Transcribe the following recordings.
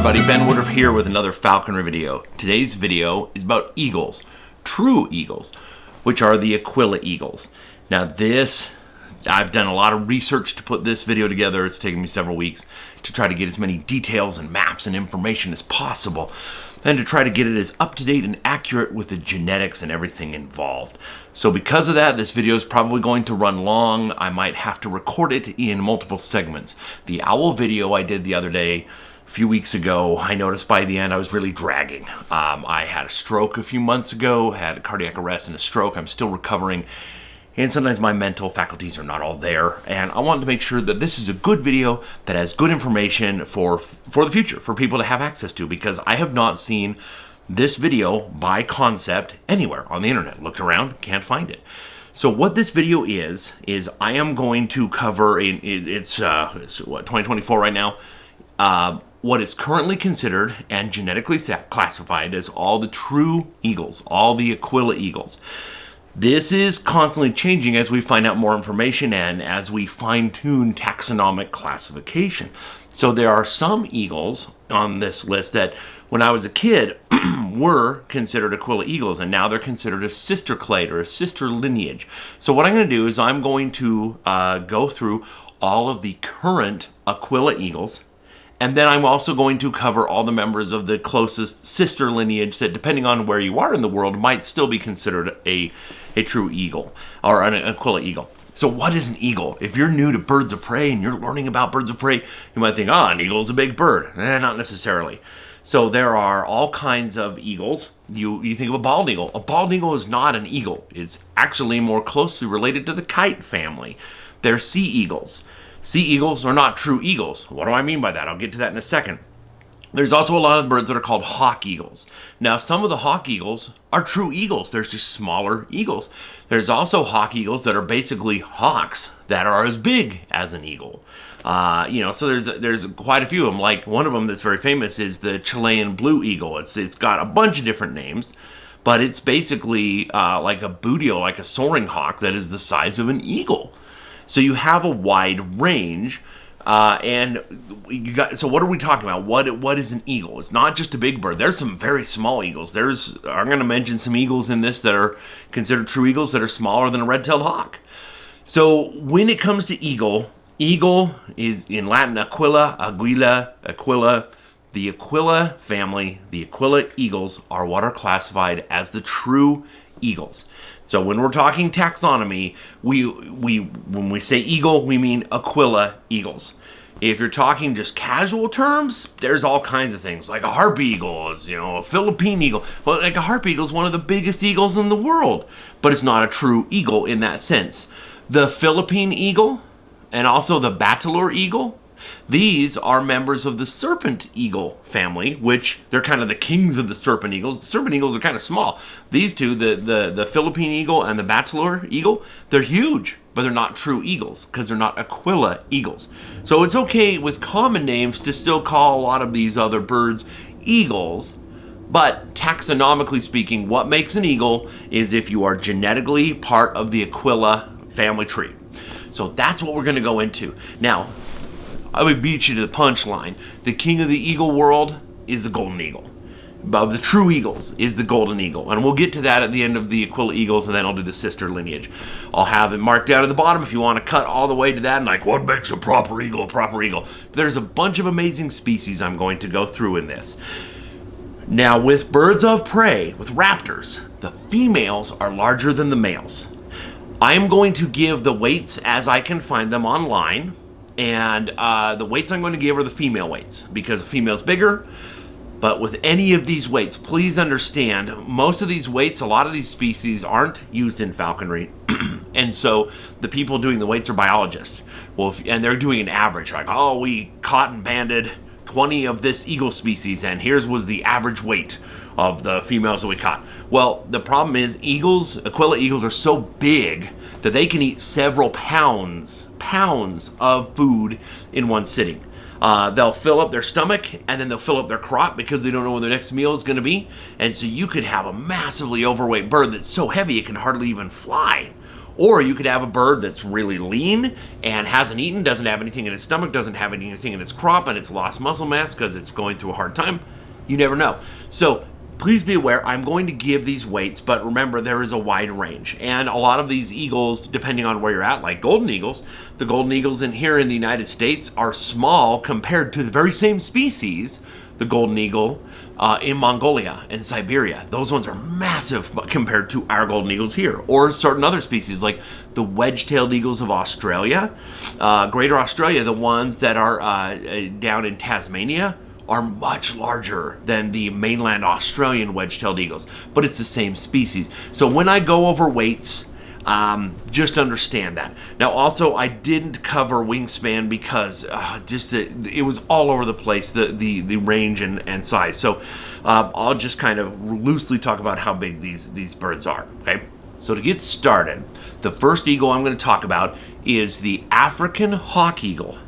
everybody, Ben Woodruff here with another Falconry video. Today's video is about eagles, true eagles, which are the Aquila eagles. Now I've done a lot of research to put this video together. It's taken me several weeks to try to get as many details and maps and information as possible, and to try to get it as up-to-date and accurate with the genetics and everything involved. So because of that, this video is probably going to run long. I might have to record it in multiple segments. The owl video I did the other day, a few weeks ago, I noticed by the end I was really dragging. I had a stroke a few months ago, had a cardiac arrest and a stroke. I'm still recovering, and sometimes my mental faculties are not all there. And I wanted to make sure that this is a good video that has good information for the future, for people to have access to, because I have not seen this video by concept anywhere on the internet. Looked around, can't find it. So what this video is I am going to cover, it's what, 2024 right now, what is currently considered and genetically classified as all the true eagles, all the Aquila eagles. This is constantly changing as we find out more information and as we fine-tune taxonomic classification. So there are some eagles on this list that when I was a kid were considered Aquila eagles, and now they're considered a sister clade or a sister lineage. So what I'm going to do is I'm going to go through all of the current Aquila eagles, and then I'm also going to cover all the members of the closest sister lineage that, depending on where you are in the world, might still be considered a true eagle or an Aquila eagle. So what is an eagle? If you're new to birds of prey and you're learning about birds of prey, you might think, an eagle is a big bird. Not necessarily. So there are all kinds of eagles. You think of a bald eagle. A bald eagle is not an eagle. It's actually more closely related to the kite family. They're sea eagles. Sea eagles are not true eagles. What do I mean by that? I'll get to that in a second. There's also a lot of birds that are called hawk eagles. Now, some of the hawk eagles are true eagles. There's just smaller eagles. There's also hawk eagles that are basically hawks that are as big as an eagle. So there's quite a few of them. Like one of them that's very famous is the Chilean blue eagle. It's got a bunch of different names, but it's basically like a booteal, like a soaring hawk that is the size of an eagle. So you have a wide range, and so what are we talking about? What is an eagle? It's not just a big bird. There's some very small eagles. I'm going to mention some eagles in this that are considered true eagles that are smaller than a red-tailed hawk. So when it comes to eagle is in Latin Aquila. The Aquila family, the Aquila eagles are what are classified as the true eagles. So when we're talking taxonomy, when we say eagle, we mean Aquila eagles. If you're talking just casual terms, there's all kinds of things. Like a harp eagle is, a Philippine eagle. Well, like a harp eagle is one of the biggest eagles in the world, but it's not a true eagle in that sense. The Philippine eagle and also the bateleur eagle, these are members of the serpent eagle family, which they're kind of the kings of the serpent eagles. The serpent eagles are kind of small. These two, the Philippine eagle and the bateleur eagle, they're huge, but they're not true eagles because they're not Aquila eagles. So it's okay with common names to still call a lot of these other birds eagles, but taxonomically speaking, what makes an eagle is if you are genetically part of the Aquila family tree. So that's what we're going to go into. Now, I would beat you to the punchline. The king of the eagle world is the golden eagle. Of the true eagles is the golden eagle. And we'll get to that at the end of the Aquila eagles, and then I'll do the sister lineage. I'll have it marked down at the bottom if you want to cut all the way to that and like, what makes a proper eagle a proper eagle? There's a bunch of amazing species I'm going to go through in this. Now, with birds of prey, with raptors, the females are larger than the males. I am going to give the weights as I can find them online. And the weights I'm going to give are the female weights because the female's bigger. But with any of these weights, please understand, most of these weights, a lot of these species aren't used in falconry. And so the people doing the weights are biologists. And they're doing an average, like, we caught and banded 20 of this eagle species, and here's was the average weight of the females that we caught. Well, the problem is Aquila eagles are so big that they can eat several pounds of food in one sitting. They'll fill up their stomach and then they'll fill up their crop because they don't know where their next meal is going to be. And so you could have a massively overweight bird that's so heavy it can hardly even fly. Or you could have a bird that's really lean and hasn't eaten, doesn't have anything in its stomach, doesn't have anything in its crop, and it's lost muscle mass because it's going through a hard time. You never know. So please be aware, I'm going to give these weights, but remember there is a wide range. And a lot of these eagles, depending on where you're at, like golden eagles, the golden eagles in here in the United States are small compared to the very same species, the golden eagle in Mongolia and Siberia. Those ones are massive compared to our golden eagles here. Or certain other species like the wedge-tailed eagles of Australia, Greater Australia, the ones that are down in Tasmania, are much larger than the mainland Australian wedge-tailed eagles, but it's the same species. So when I go over weights, just understand that. Now also, I didn't cover wingspan because it was all over the place, the range and size. So I'll just kind of loosely talk about how big these birds are, okay? So to get started, the first eagle I'm going to talk about is the African hawk eagle.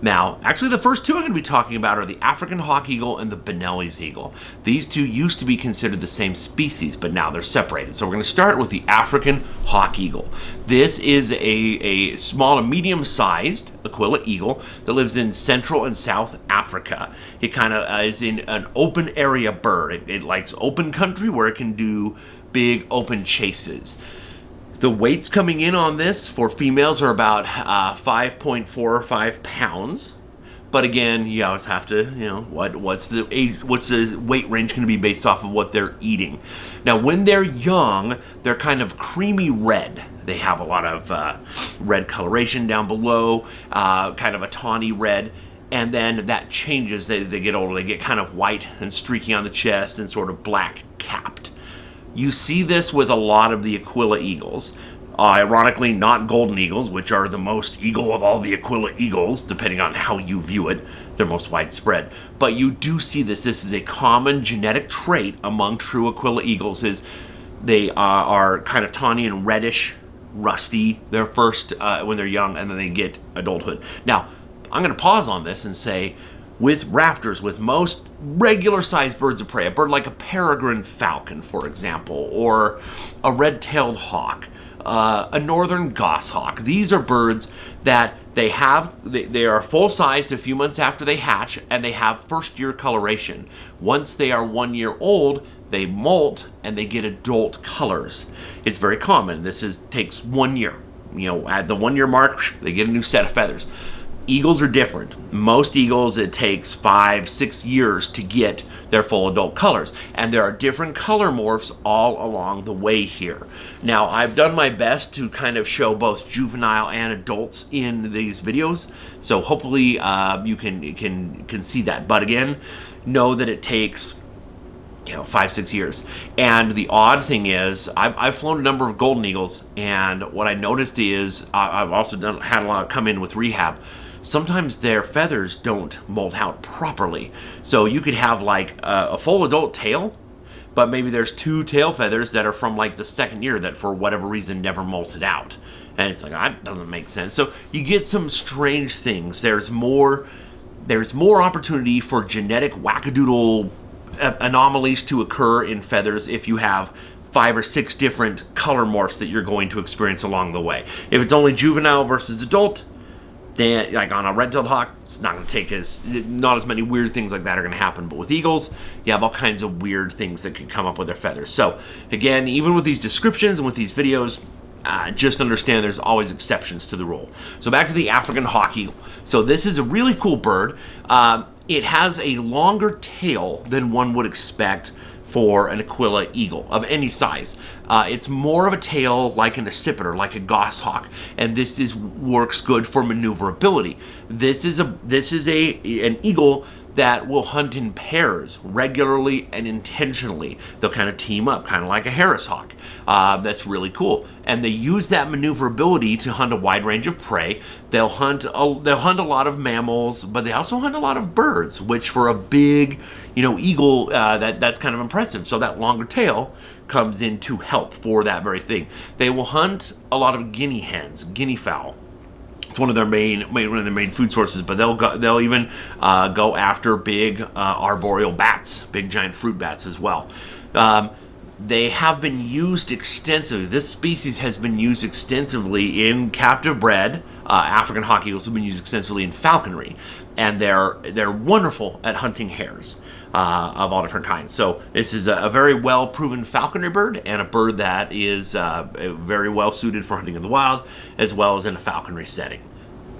Now, actually the first two I'm going to be talking about are the African hawk eagle and the Bonellis eagle. These two used to be considered the same species, but now they're separated. So we're going to start with the African hawk eagle. This is a small to medium-sized Aquila eagle that lives in Central and South Africa. It kind of is in an open area bird. It likes open country where it can do big open chases. The weights coming in on this for females are about 5.45 pounds. But again, you always have to, what's the weight range going to be based off of what they're eating. Now, when they're young, they're kind of creamy red. They have a lot of red coloration down below, kind of a tawny red. And then that changes. They get older. They get kind of white and streaky on the chest and sort of black capped. You see this with a lot of the Aquila eagles. Ironically, not golden eagles, which are the most eagle of all the Aquila eagles, depending on how you view it. They're most widespread. But you do see this. This is a common genetic trait among true Aquila eagles, is they are kind of tawny and reddish, rusty. They're first when they're young, and then they get adulthood. Now, I'm going to pause on this and say, with raptors, with most regular-sized birds of prey, a bird like a peregrine falcon, for example, or a red-tailed hawk, a northern goshawk. These are birds that they are full-sized a few months after they hatch, and they have first-year coloration. Once they are 1 year old, they molt and they get adult colors. It's very common. Takes 1 year. At the 1 year mark, they get a new set of feathers. Eagles are different. Most eagles, it takes 5-6 years to get their full adult colors. And there are different color morphs all along the way here. Now, I've done my best to kind of show both juvenile and adults in these videos. So hopefully you can see that. But again, know that it takes 5-6 years. And the odd thing is, I've flown a number of golden eagles, and what I noticed is, I've also had a lot come in with rehab. Sometimes their feathers don't molt out properly. So you could have like a full adult tail, but maybe there's 2 tail feathers that are from like the second year that for whatever reason never molted out. And it's like, that doesn't make sense. So you get some strange things. There's more opportunity for genetic wackadoodle anomalies to occur in feathers if you have 5 or 6 different color morphs that you're going to experience along the way. If it's only juvenile versus adult, then like on a red-tailed hawk, it's not going to take not as many weird things like that are going to happen. But with eagles, you have all kinds of weird things that can come up with their feathers. So again, even with these descriptions and with these videos, just understand there's always exceptions to the rule. So back to the African hawk eagle. So this is a really cool bird. It has a longer tail than one would expect for an Aquila eagle of any size. It's more of a tail like an accipiter, like a goshawk, and this works good for maneuverability. This is an eagle that will hunt in pairs regularly and intentionally. They'll kind of team up, kind of like a Harris hawk. That's really cool. And they use that maneuverability to hunt a wide range of prey. They'll hunt a lot of mammals, but they also hunt a lot of birds, which for a big, eagle, that's kind of impressive. So that longer tail comes in to help for that very thing. They will hunt a lot of guinea hens, guinea fowl. It's one of their main food sources, but they'll even go after big arboreal bats, big giant fruit bats as well. they have been used extensively. This species has been used extensively in captive bred. African hawk eagles have been used extensively in falconry, and they're wonderful at hunting hares of all different kinds. So this is a very well proven falconry bird, and a bird that is very well suited for hunting in the wild as well as in a falconry setting.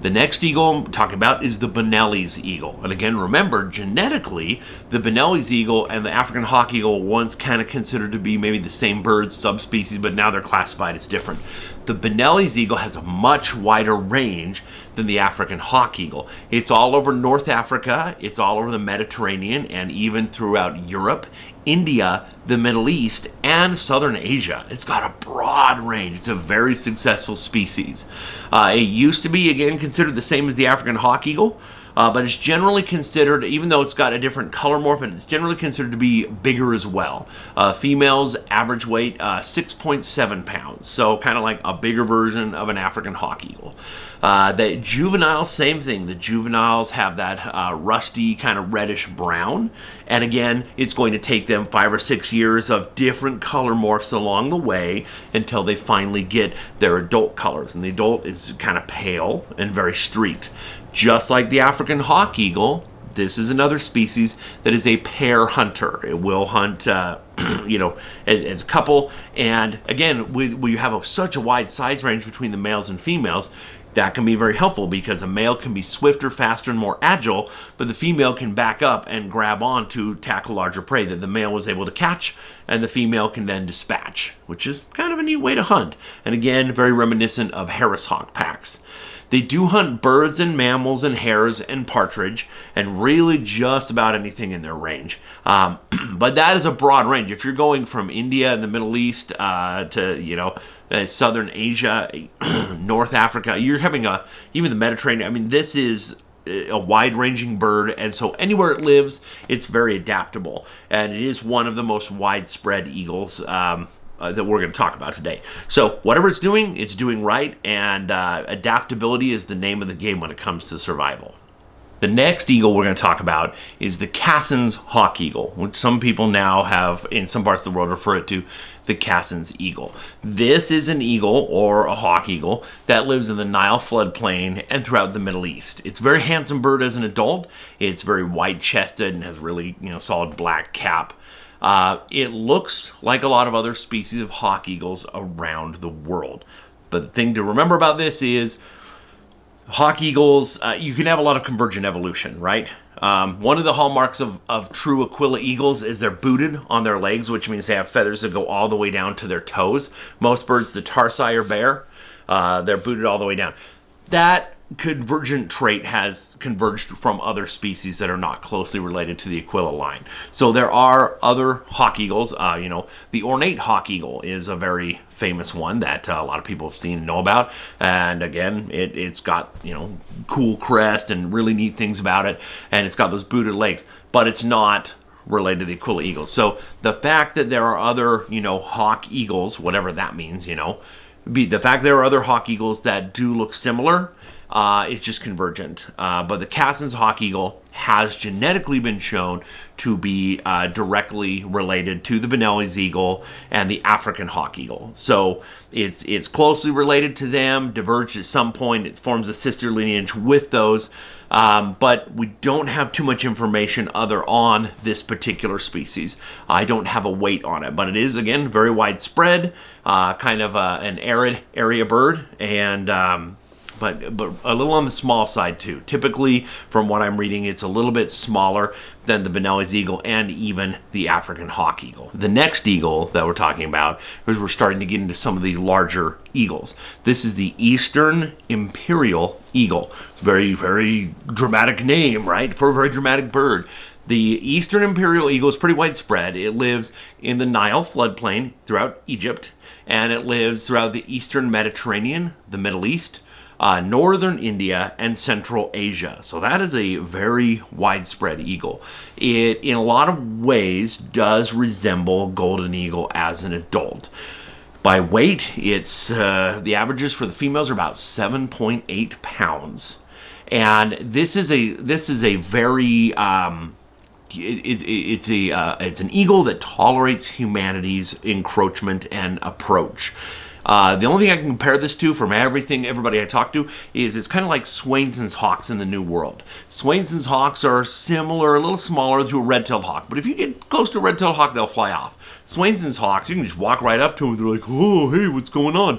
The next eagle I'm talking about is the Bonellis eagle. And again, remember, genetically, the Bonellis eagle and the African hawk eagle were once kind of considered to be maybe the same bird subspecies, but now they're classified as different. The Bonellis eagle has a much wider range than the African hawk eagle. It's all over North Africa, it's all over the Mediterranean, and even throughout Europe, India, the Middle East, and Southern Asia. It's got a broad range. It's a very successful species. It used to be, again, considered the same as the African hawk eagle, but it's generally considered, even though it's got a different color morphin, it's generally considered to be bigger as well. Females average weight 6.7 pounds, so kind of like a bigger version of an African hawk eagle. The juveniles, same thing. The juveniles have that rusty kind of reddish brown, and again, it's going to take them 5 or 6 years of different color morphs along the way until they finally get their adult colors, and the adult is kind of pale and very streaked. Just like the African hawk eagle, this is another species that is a pair hunter. It will hunt, as a couple. And again, we have such a wide size range between the males and females. That can be very helpful because a male can be swifter, faster, and more agile, but the female can back up and grab on to tackle larger prey that the male was able to catch, and the female can then dispatch, which is kind of a neat way to hunt. And again, very reminiscent of Harris hawk packs. They do hunt birds and mammals and hares and partridge and really just about anything in their range. But that is a broad range. If you're going from India and the Middle East to, Southern Asia, North Africa, you're having even the Mediterranean. I mean, this is a wide-ranging bird, and so anywhere it lives, it's very adaptable. And it is one of the most widespread eagles that we're going to talk about today. So whatever it's doing right, and adaptability is the name of the game when it comes to survival. The next eagle we're going to talk about is the Cassin's hawk eagle, which some people now have, in some parts of the world, refer it to the Cassin's eagle. This is an eagle, or a hawk eagle, that lives in the Nile floodplain and throughout the Middle East. It's a very handsome bird as an adult. It's very wide-chested and has really, solid black cap. It looks like a lot of other species of hawk eagles around the world. But the thing to remember about this is hawk eagles, you can have a lot of convergent evolution, right? One of the hallmarks of true Aquila eagles is they're booted on their legs, which means they have feathers that go all the way down to their toes. Most birds, the tarsi are bare. They're booted all the way down. That convergent trait has converged from other species that are not closely related to the Aquila line. So there are other hawk eagles. The ornate hawk eagle is a very famous one that a lot of people have seen and know about. And again, it's got, cool crest and really neat things about it. And it's got those booted legs, but it's not related to the Aquila eagles. So the fact that there are other, hawk eagles, whatever that means, the fact there are other hawk eagles that do look similar, it's just convergent. But the Cassin's hawk eagle has genetically been shown to be directly related to the Bonellis eagle and the African hawk eagle. So it's closely related to them, diverged at some point. It forms a sister lineage with those. But we don't have too much information other on this particular species. I don't have a weight on it, but it is, again, very widespread, kind of an arid area bird, and but a little on the small side too. Typically, from what I'm reading, it's a little bit smaller than the Bonellis eagle and even the African hawk eagle. The next eagle that we're talking about is we're starting to get into some of the larger eagles. This is the Eastern Imperial eagle. It's a very, very dramatic name, right, for a very dramatic bird. The Eastern Imperial eagle is pretty widespread. It lives in the Nile floodplain throughout Egypt, and it lives throughout the Eastern Mediterranean, the Middle East, northern India, and Central Asia. So that is a very widespread eagle. It, in a lot of ways, does resemble golden eagle as an adult. By weight, it's the averages for the females are about 7.8 pounds. And this is a very it's an eagle that tolerates humanity's encroachment and approach. The only thing I can compare this to from everybody I talk to, is it's kind of like Swainson's hawks in the New World. Swainson's hawks are similar, a little smaller to a red-tailed hawk, but if you get close to a red-tailed hawk, they'll fly off. Swainson's hawks, you can just walk right up to them, they're like, oh, hey, what's going on?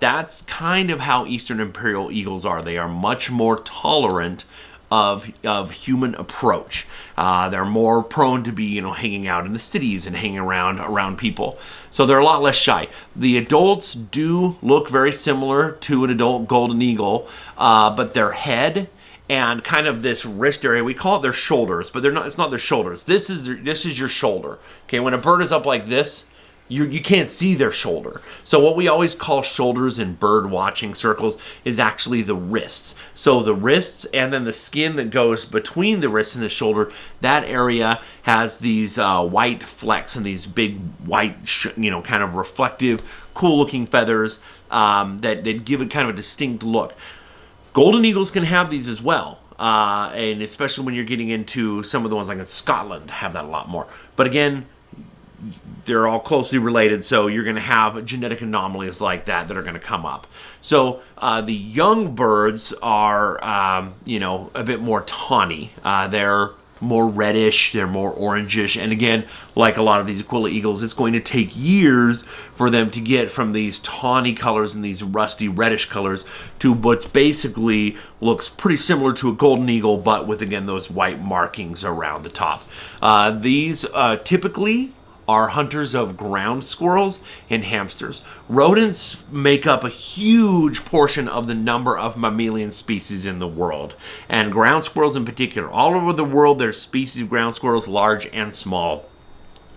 That's kind of how Eastern Imperial eagles are. They are much more tolerant of human approach. They're more prone to be, hanging out in the cities and hanging around people. So they're a lot less shy. The adults do look very similar to an adult golden eagle, but their head and kind of this wrist area, we call it their shoulders, but it's not their shoulders. This is your shoulder. Okay, when a bird is up like this, you can't see their shoulder. So what we always call shoulders in bird watching circles is actually the wrists. So the wrists and then the skin that goes between the wrists and the shoulder, that area has these white flecks and these big white, kind of reflective, cool looking feathers that give it kind of a distinct look. Golden eagles can have these as well. And especially when you're getting into some of the ones like in Scotland have that a lot more. But again, they're all closely related, so you're going to have genetic anomalies like that are going to come up. So the young birds are, a bit more tawny. They're more reddish, they're more orangish, and again, like a lot of these Aquila eagles, it's going to take years for them to get from these tawny colors and these rusty reddish colors to what's basically looks pretty similar to a golden eagle, but with, again, those white markings around the top. These typically are hunters of ground squirrels and hamsters. Rodents make up a huge portion of the number of mammalian species in the world, and ground squirrels in particular. All over the world, there's species of ground squirrels, large and small.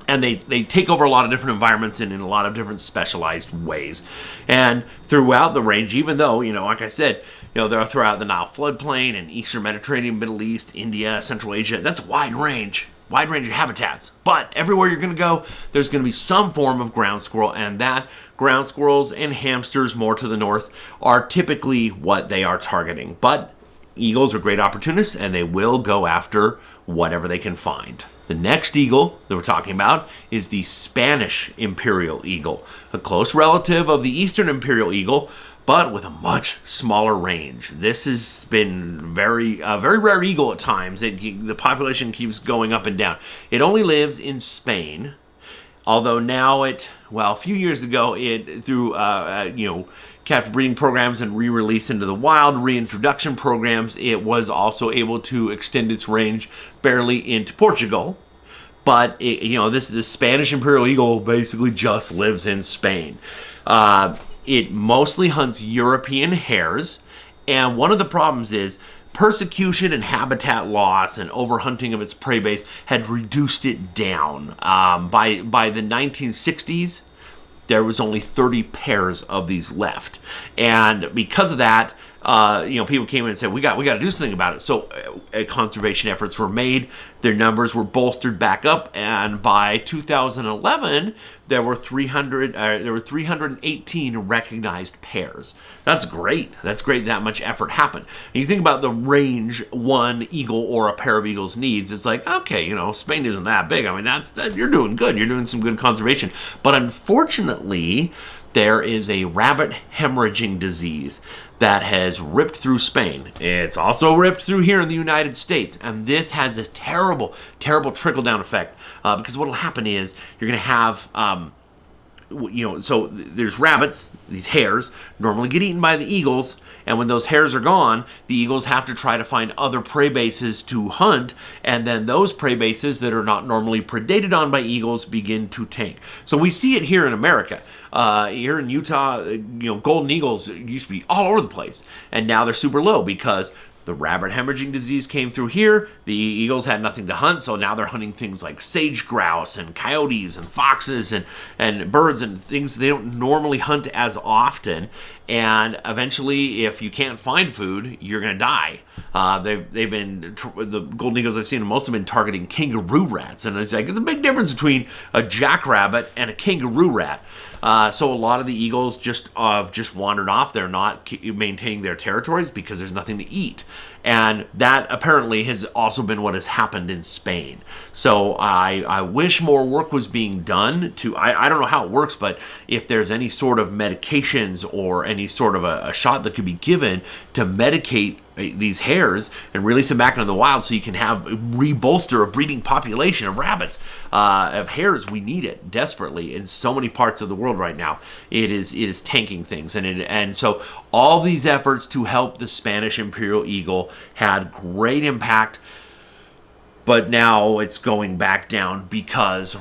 And they take over a lot of different environments and in a lot of different specialized ways. And throughout the range, even though, like I said, they're throughout the Nile floodplain and Eastern Mediterranean, Middle East, India, Central Asia, that's a wide range of habitats. But everywhere you're going to go, there's going to be some form of ground squirrel, and that ground squirrels and hamsters more to the north are typically what they are targeting. But eagles are great opportunists, and they will go after whatever they can find. The next eagle that we're talking about is the Spanish imperial eagle, a close relative of the Eastern imperial eagle, but with a much smaller range. This has been very rare eagle at times. The population keeps going up and down. It only lives in Spain, although now a few years ago, through captive breeding programs and re-release into the wild, reintroduction programs, it was also able to extend its range barely into Portugal. But this Spanish imperial eagle basically just lives in Spain. It mostly hunts European hares, and one of the problems is persecution and habitat loss and overhunting of its prey base had reduced it down. By the 1960s, there was only 30 pairs of these left, and because of that, people came in and said, we got to do something about it. So conservation efforts were made. Their numbers were bolstered back up, and by 2011, there were 318 recognized pairs. That's great. That's great that much effort happened. And you think about the range one eagle or a pair of eagles needs. It's like, okay, Spain isn't that big. I mean, you're doing good. You're doing some good conservation. But unfortunately, there is a rabbit hemorrhaging disease that has ripped through Spain. It's also ripped through here in the United States, and this has this terrible, terrible trickle-down effect, because what will happen is you're going to have so there's rabbits, these hares, normally get eaten by the eagles, and when those hares are gone, the eagles have to try to find other prey bases to hunt, and then those prey bases that are not normally predated on by eagles begin to tank. So we see it here in America. Here in Utah, golden eagles used to be all over the place, and now they're super low because the rabbit hemorrhaging disease came through here. The eagles had nothing to hunt, so now they're hunting things like sage grouse and coyotes and foxes and birds and things they don't normally hunt as often. And eventually, if you can't find food, you're going to die. The golden eagles I've seen, most have been targeting kangaroo rats. And it's like, it's a big difference between a jackrabbit and a kangaroo rat. So a lot of the eagles just wandered off. They're not maintaining their territories because there's nothing to eat. And that apparently has also been what has happened in Spain. So I wish more work was being done to, I don't know how it works, but if there's any sort of medications or any sort of a shot that could be given to medicate these hares and release them back into the wild so you can have rebolster a breeding population of rabbits, of hares. We need it desperately in so many parts of the world right now. It is tanking things, and so all these efforts to help the Spanish imperial eagle had great impact. But now it's going back down because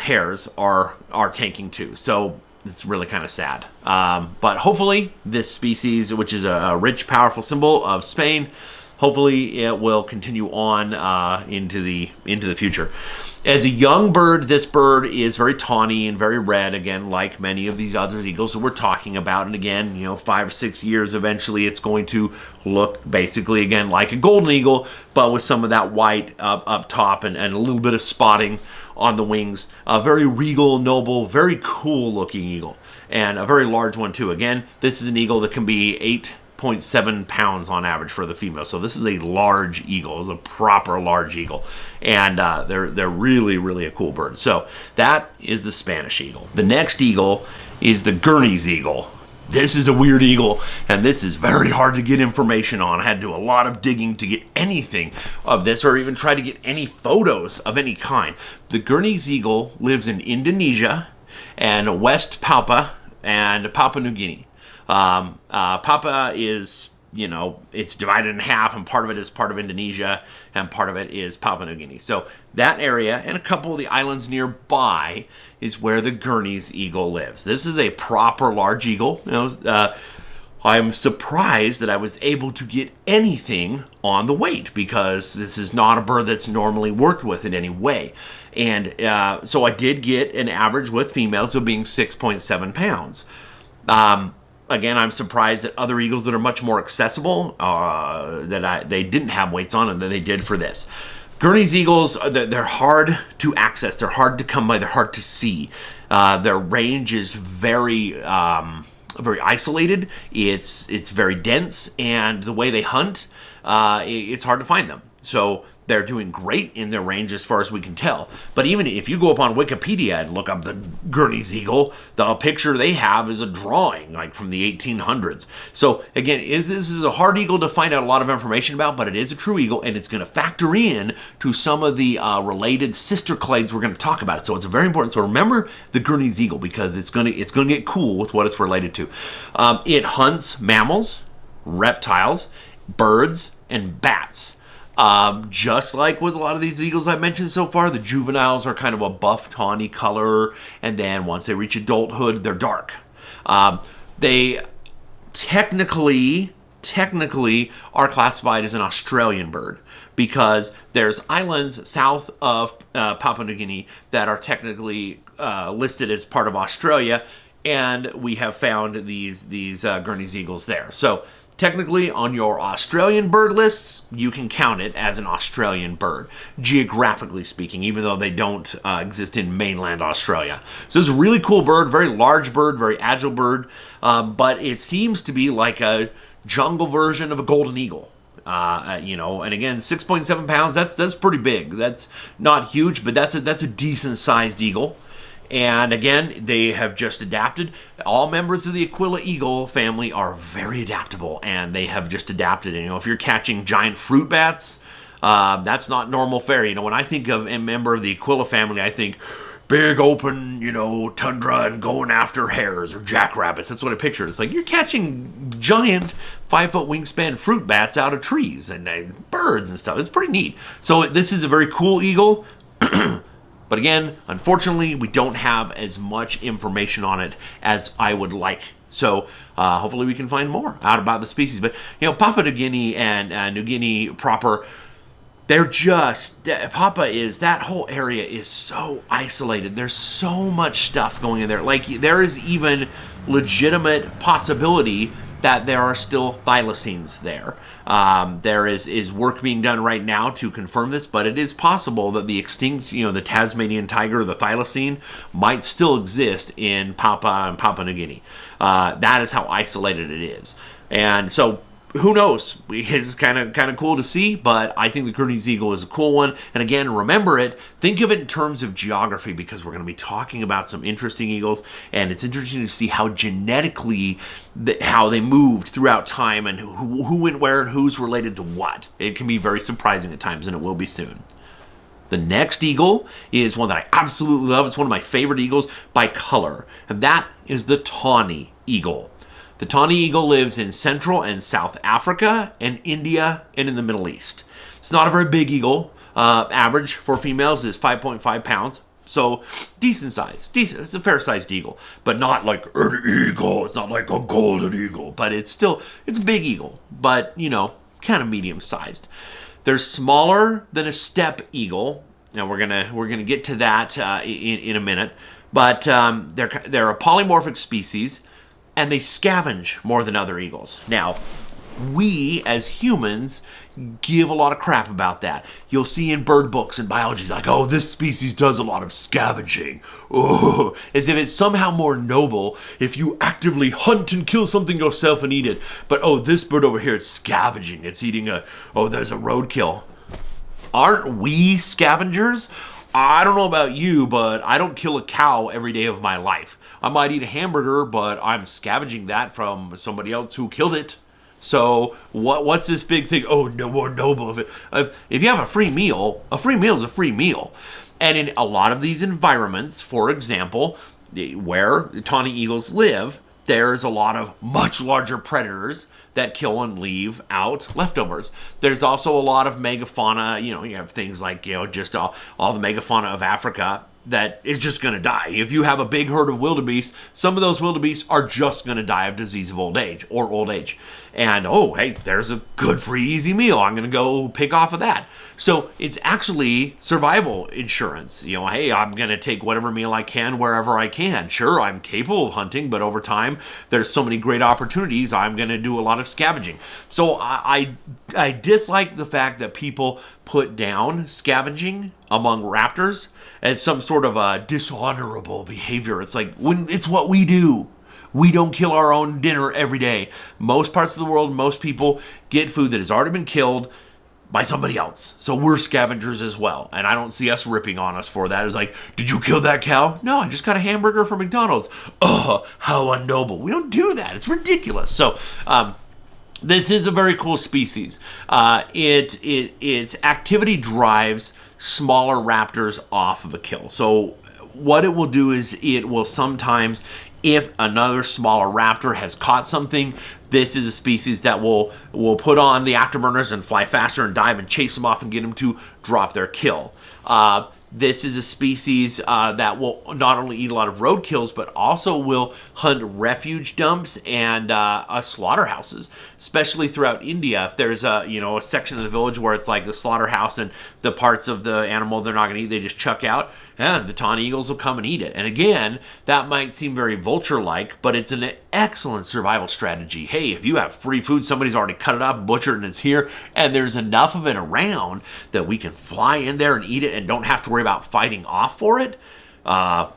hares are tanking too. So it's really kind of sad. But hopefully this species, which is a rich, powerful symbol of Spain, hopefully it will continue on into the future. As a young bird, this bird is very tawny and very red, again, like many of these other eagles that we're talking about. And again, 5 or 6 years, eventually it's going to look basically, again, like a golden eagle, but with some of that white up top and a little bit of spotting on the wings. A very regal, noble, very cool looking eagle. And a very large one too. Again, this is an eagle that can be 8.7 pounds on average for the female. So this is a large eagle. It's a proper large eagle. And they're really, really a cool bird. So that is the Spanish eagle. The next eagle is the Gurney's eagle. This is a weird eagle, and this is very hard to get information on. I had to do a lot of digging to get anything of this, or even try to get any photos of any kind. The Gurney's eagle lives in Indonesia and West Papua and Papua New Guinea. Papua is, it's divided in half, and part of it is part of Indonesia, and part of it is Papua New Guinea. So that area and a couple of the islands nearby is where the Gurney's eagle lives. This is a proper large eagle. I'm surprised that I was able to get anything on the weight, because this is not a bird that's normally worked with in any way. And so I did get an average with females of being 6.7 pounds. Again, I'm surprised that other eagles that are much more accessible, they didn't have weights on them than they did for this. Gurney's eagles, they're hard to access. They're hard to come by. They're hard to see. Their range is very, very isolated. It's very dense, and the way they hunt, it's hard to find them. So they're doing great in their range as far as we can tell. But even if you go up on Wikipedia and look up the Gurney's eagle, the picture they have is a drawing, like from the 1800s. So again, this is a hard eagle to find out a lot of information about, but it is a true eagle, and it's going to factor in to some of the related sister clades we're going to talk about. So it's very important. So remember the Gurney's eagle, because it's going to get cool with what it's related to. It hunts mammals, reptiles, birds, and bats. Just like with a lot of these eagles I've mentioned so far, the juveniles are kind of a buff tawny color, and then once they reach adulthood, they're dark. They technically are classified as an Australian bird, because there's islands south of Papua New Guinea that are technically listed as part of Australia, and we have found these Gurney's eagles there. So technically, on your Australian bird lists, you can count it as an Australian bird, geographically speaking, even though they don't exist in mainland Australia. So it's a really cool bird, very large bird, very agile bird, but it seems to be like a jungle version of a golden eagle. And again, 6.7 pounds, that's pretty big. That's not huge, but that's a decent-sized eagle. And again, they have just adapted. All members of the Aquila eagle family are very adaptable, and they have just adapted. If you're catching giant fruit bats, that's not normal fare. When I think of a member of the Aquila family, I think big open, tundra and going after hares or jackrabbits. That's what I picture. It's like you're catching giant 5-foot wingspan fruit bats out of trees and birds and stuff. It's pretty neat. So this is a very cool eagle. But again, unfortunately, we don't have as much information on it as I would like. So hopefully we can find more out about the species. But, Papua New Guinea and New Guinea proper, that whole area is so isolated. There's so much stuff going in there. Like, there is even legitimate possibility that there are still thylacines there. There is work being done right now to confirm this, but it is possible that the extinct, the Tasmanian tiger, the thylacine, might still exist in Papua and Papua New Guinea. That is how isolated it is. And so, who knows? It's kind of cool to see, but I think the Gurney's eagle is a cool one. And again, remember it. Think of it in terms of geography, because we're going to be talking about some interesting eagles, and it's interesting to see how genetically how they moved throughout time, and who went where and who's related to what. It can be very surprising at times, and it will be soon. The next eagle is one that I absolutely love. It's one of my favorite eagles by color, and that is the Tawny eagle. The Tawny eagle lives in Central and South Africa and India and in the Middle East. It's not a very big eagle. Average for females is 5.5 pounds. So decent size. It's a fair-sized eagle, but not like an eagle. It's not like a golden eagle, but it's a big eagle, but, kind of medium-sized. They're smaller than a steppe eagle. Now we're gonna get to that in a minute, but they're a polymorphic species, and they scavenge more than other eagles. Now, we as humans give a lot of crap about that. You'll see in bird books and biology, like, oh, this species does a lot of scavenging. Oh, as if it's somehow more noble if you actively hunt and kill something yourself and eat it. But, oh, this bird over here is scavenging. It's eating there's a roadkill. Aren't we scavengers? I don't know about you, but I don't kill a cow every day of my life. I might eat a hamburger, but I'm scavenging that from somebody else who killed it. So what's this big thing? Oh, no more noble of it. If you have a free meal is a free meal. And in a lot of these environments, for example, where tawny eagles live, there's a lot of much larger predators that kill and leave out leftovers. There's also a lot of megafauna. You have things like, just all the megafauna of Africa that is just going to die. If you have a big herd of wildebeest, some of those wildebeest are just going to die of disease of old age or old age. And, oh, hey, there's a good free easy meal. I'm going to go pick off of that. So it's actually survival insurance. Hey, I'm going to take whatever meal I can wherever I can. Sure, I'm capable of hunting, but over time, there's so many great opportunities, I'm going to do a lot of scavenging. So I dislike the fact that people put down scavenging among raptors as some sort of a dishonorable behavior. It's like, it's what we do. We don't kill our own dinner every day. Most parts of the world, most people get food that has already been killed by somebody else. So we're scavengers as well. And I don't see us ripping on us for that. It's like, did you kill that cow? No, I just got a hamburger from McDonald's. Oh, how unnoble. We don't do that. It's ridiculous. So, this is a very cool species. Its activity drives smaller raptors off of a kill. So what it will do is it will sometimes, if another smaller raptor has caught something, this is a species that will put on the afterburners and fly faster and dive and chase them off and get them to drop their kill. This is a species that will not only eat a lot of roadkills, but also will hunt refuge dumps and slaughterhouses, especially throughout India. If there's a section of the village where it's like the slaughterhouse and the parts of the animal they're not going to eat, they just chuck out, and the tawny eagles will come and eat it. And again, that might seem very vulture-like, but it's an excellent survival strategy. Hey, if you have free food, somebody's already cut it up and butchered and it's here, and there's enough of it around that we can fly in there and eat it and don't have to worry about fighting off for it.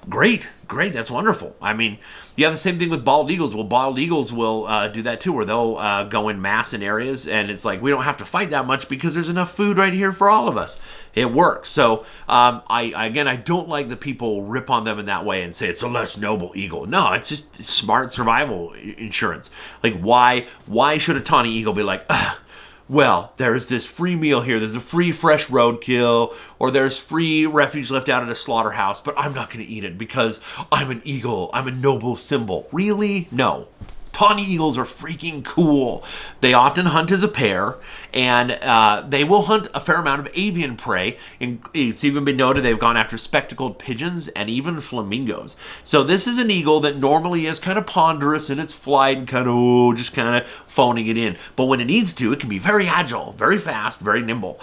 Great, that's wonderful. I mean, you have the same thing with bald eagles. Well, bald eagles will do that too, where they'll go in mass in areas, and it's like, we don't have to fight that much because there's enough food right here for all of us. It works. So, I don't like that people rip on them in that way and say it's a less noble eagle. No, it's just smart survival insurance. Like, why should a tawny eagle be like, well, there's this free meal here, there's a free fresh roadkill, or there's free refuge left out at a slaughterhouse, but I'm not going to eat it because I'm an eagle, I'm a noble symbol. Really? No. Tawny eagles are freaking cool. They often hunt as a pair, and they will hunt a fair amount of avian prey. And it's even been noted they've gone after spectacled pigeons and even flamingos. So this is an eagle that normally is kind of ponderous in its flight and kind of just kind of phoning it in. But when it needs to, it can be very agile, very fast, very nimble.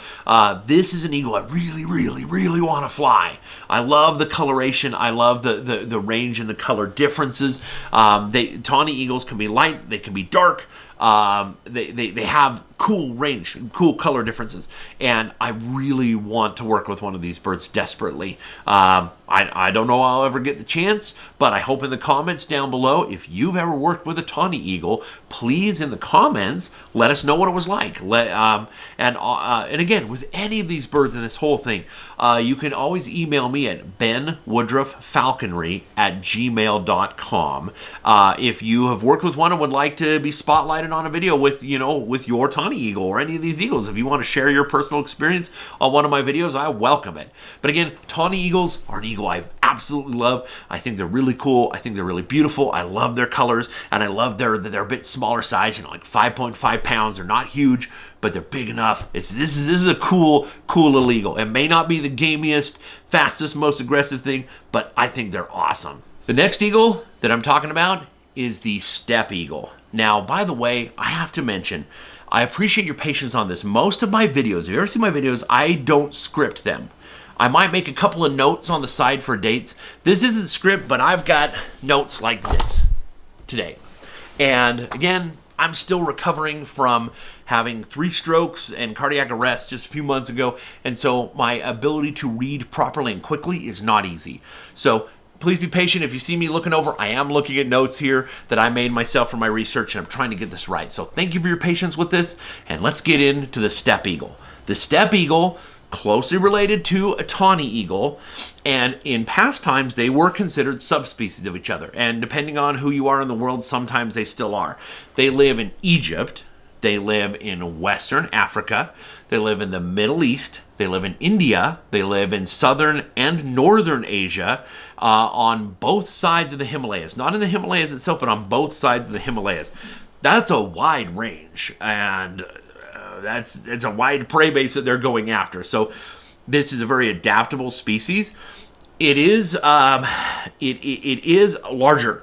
This is an eagle I really, really, really want to fly. I love the coloration. I love the range and the color differences. Tawny eagles can be light, they can be dark. They have cool range, cool color differences, and I really want to work with one of these birds desperately. I don't know I'll ever get the chance, but I hope in the comments down below, if you've ever worked with a tawny eagle, please in the comments let us know what it was like. And again, with any of these birds in this whole thing, you can always email me at benwoodruffalconry@gmail.com if you have worked with one and would like to be spotlighted on a video with your tawny eagle or any of these eagles. If you want to share your personal experience on one of my videos, I welcome it. But again, tawny eagles are an eagle I absolutely love. I think they're really cool. I think they're really beautiful. I love their colors, and I love they're a bit smaller size, like 5.5 pounds. They're not huge, but they're big enough. This is a cool little eagle. It may not be the gamiest, fastest, most aggressive thing, but I think they're awesome. The next eagle that I'm talking about is the steppe eagle. Now, by the way, I have to mention, I appreciate your patience on this. Most of my videos, if you ever see my videos, I don't script them. I might make a couple of notes on the side for dates. This isn't script, but I've got notes like this today. And again, I'm still recovering from having 3 strokes and cardiac arrest just a few months ago, and so my ability to read properly and quickly is not easy. So please be patient. If you see me looking over, I am looking at notes here that I made myself from my research, and I'm trying to get this right. So thank you for your patience with this, and let's get into the steppe eagle. The steppe eagle, closely related to a tawny eagle, and in past times they were considered subspecies of each other, and depending on who you are in the world, sometimes they still are. They live in Egypt, they live in Western Africa, they live in the Middle East, they live in India, they live in Southern and Northern Asia, on both sides of the Himalayas. Not in the Himalayas itself, but on both sides of the Himalayas. That's a wide range, and it's a wide prey base that they're going after. So this is a very adaptable species. It is it is larger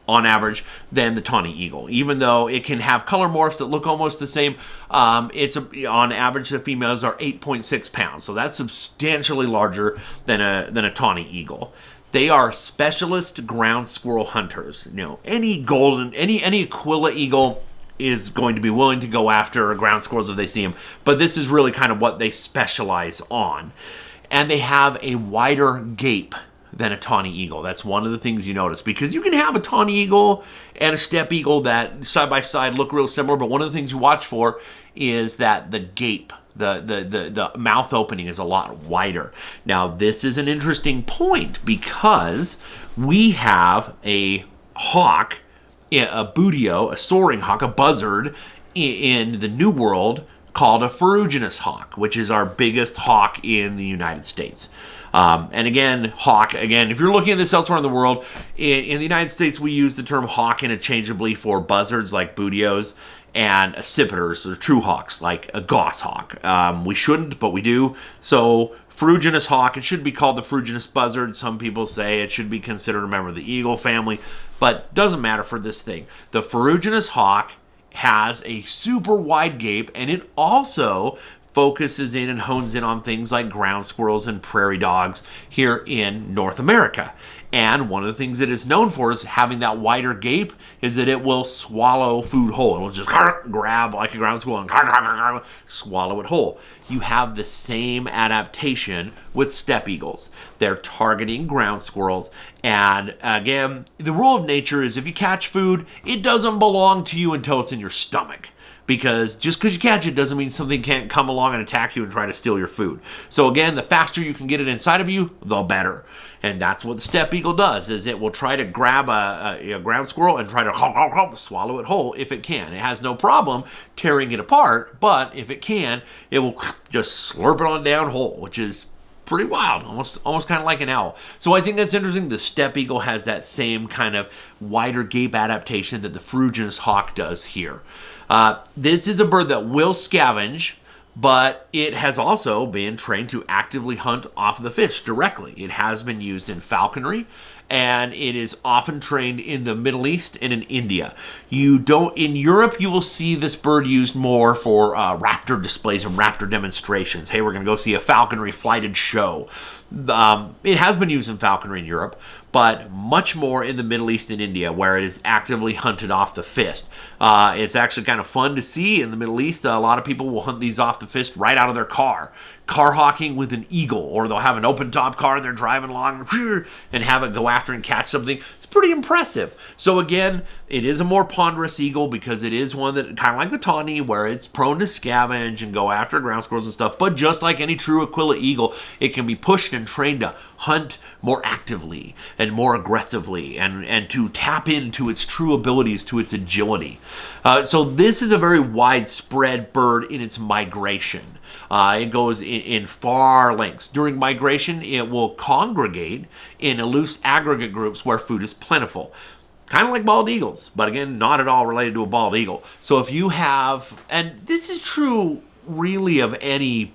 on average than the tawny eagle, even though it can have color morphs that look almost the same. On average, the females are 8.6 pounds, so that's substantially larger than a tawny eagle. They are specialist ground squirrel hunters. Any Aquila eagle is going to be willing to go after ground squirrels if they see them, but this is really kind of what they specialize on. And they have a wider gape than a tawny eagle. That's one of the things you notice, because you can have a tawny eagle and a steppe eagle that side by side look real similar, but one of the things you watch for is that the gape, the mouth opening is a lot wider. Now, this is an interesting point because we have a hawk, a buteo, a soaring hawk, a buzzard in the New World called a ferruginous hawk, which is our biggest hawk in the United States. And again, hawk, if you're looking at this elsewhere in the world, in the United States, we use the term hawk interchangeably for buzzards like buteos and accipiters, or true hawks, like a goshawk. We shouldn't, but we do. So ferruginous hawk, it should be called the ferruginous buzzard. Some people say it should be considered a member of the eagle family, but doesn't matter for this thing. The ferruginous hawk has a super wide gape, and it also focuses in and hones in on things like ground squirrels and prairie dogs here in North America. And one of the things it is known for is having that wider gape is that it will swallow food whole. It will just grab like a ground squirrel and swallow it whole. You have the same adaptation with steppe eagles. They're targeting ground squirrels. And again, the rule of nature is if you catch food, it doesn't belong to you until it's in your stomach. Because just because you catch it doesn't mean something can't come along and attack you and try to steal your food. So again, the faster you can get it inside of you, the better. And that's what the steppe eagle does, is it will try to grab a ground squirrel and try to swallow it whole if it can. It has no problem tearing it apart, but if it can, it will just slurp it on down whole, which is pretty wild, almost kind of like an owl. So I think that's interesting. The steppe eagle has that same kind of wider gape adaptation that the ferruginous hawk does here. This is a bird that will scavenge, but it has also been trained to actively hunt off the fish directly. It has been used in falconry, and it is often trained in the Middle East and in India. In Europe, you will see this bird used more for raptor displays and raptor demonstrations. Hey, we're going to go see a falconry flighted show. It has been used in falconry in Europe, but much more in the Middle East and India, where it is actively hunted off the fist. It's actually kind of fun to see in the Middle East. A lot of people will hunt these off the fist right out of their car hawking with an eagle, or they'll have an open top car and they're driving along and have it go after and catch something. It's pretty impressive. So again, it is a more ponderous eagle because it is one that, kind of like the Tawny, where it's prone to scavenge and go after ground squirrels and stuff. But just like any true Aquila eagle, it can be pushed and trained to hunt more actively and more aggressively, and to tap into its true abilities, to its agility. So this is a very widespread bird in its migration. It goes in far lengths. During migration, it will congregate in loose aggregate groups where food is plentiful. Kind of like bald eagles, but again, not at all related to a bald eagle. So if you have, and this is true really of any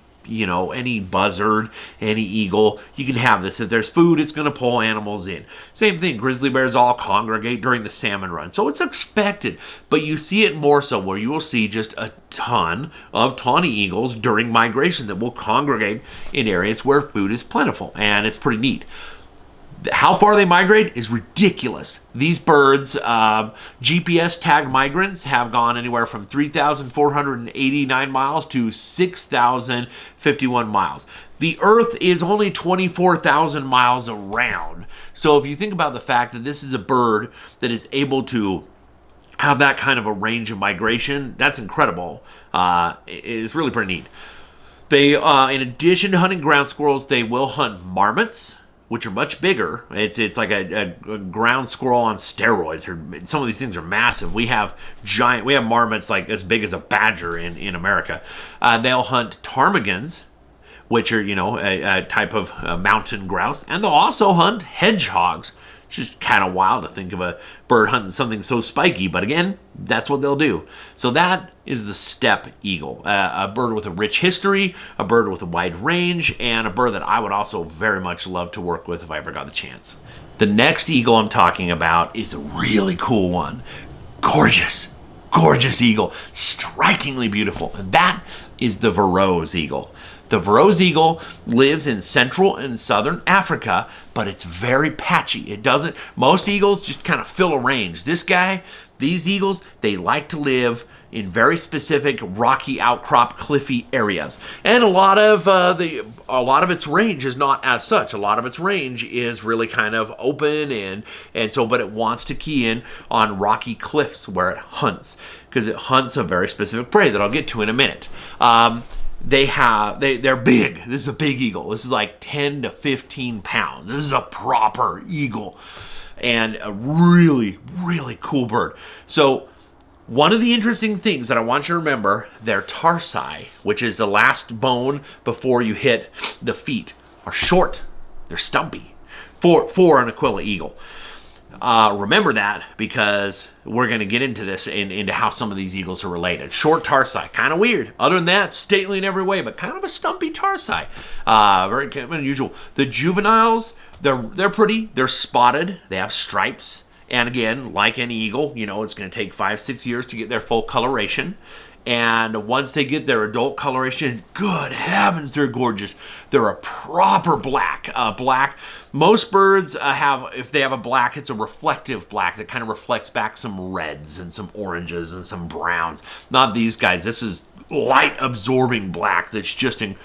buzzard, any eagle, you can have this. If there's food, it's going to pull animals in. Same thing, grizzly bears all congregate during the salmon run. So it's expected, but you see it more so where you will see just a ton of tawny eagles during migration that will congregate in areas where food is plentiful, and it's pretty neat. How far they migrate is ridiculous. These birds, GPS tagged migrants, have gone anywhere from 3,489 miles to 6,051 miles. The Earth is only 24,000 miles around. So if you think about the fact that this is a bird that is able to have that kind of a range of migration, that's incredible. It is really pretty neat. They, in addition to hunting ground squirrels, they will hunt marmots, which are much bigger. It's like a ground squirrel on steroids. Some of these things are massive. We have marmots like as big as a badger in America. They'll hunt ptarmigans, which are a type of mountain grouse, and they'll also hunt hedgehogs. It's just kind of wild to think of a bird hunting something so spiky, but again, that's what they'll do. So that is the steppe eagle, a bird with a rich history, a bird with a wide range, and a bird that I would also very much love to work with if I ever got the chance. The next eagle I'm talking about is a really cool one. Gorgeous eagle, strikingly beautiful, and that is the Verreaux eagle. The Verreaux eagle lives in Central and Southern Africa, but it's very patchy. Most eagles just kind of fill a range. These eagles, they like to live in very specific rocky outcrop cliffy areas. And a lot of its range is not as such. A lot of its range is really kind of open but it wants to key in on rocky cliffs where it hunts, because it hunts a very specific prey that I'll get to in a minute. They're big. This is a big eagle. This is like 10 to 15 pounds. This is a proper eagle and a really, really cool bird. So one of the interesting things that I want you to remember, their tarsi, which is the last bone before you hit the feet, are short. They're stumpy for an Aquila eagle. Remember that, because we're going to get into this into how some of these eagles are related. Short tarsi, kind of weird. Other than that, stately in every way, but kind of a stumpy tarsi. Very kind of unusual. The juveniles, they're pretty. They're spotted. They have stripes. And again, like any eagle, it's going to take 5-6 years to get their full coloration. And once they get their adult coloration, good heavens, they're gorgeous. They're a proper black. Most birds if they have a black, it's a reflective black that kind of reflects back some reds and some oranges and some browns. Not these guys. This is light absorbing black that's just in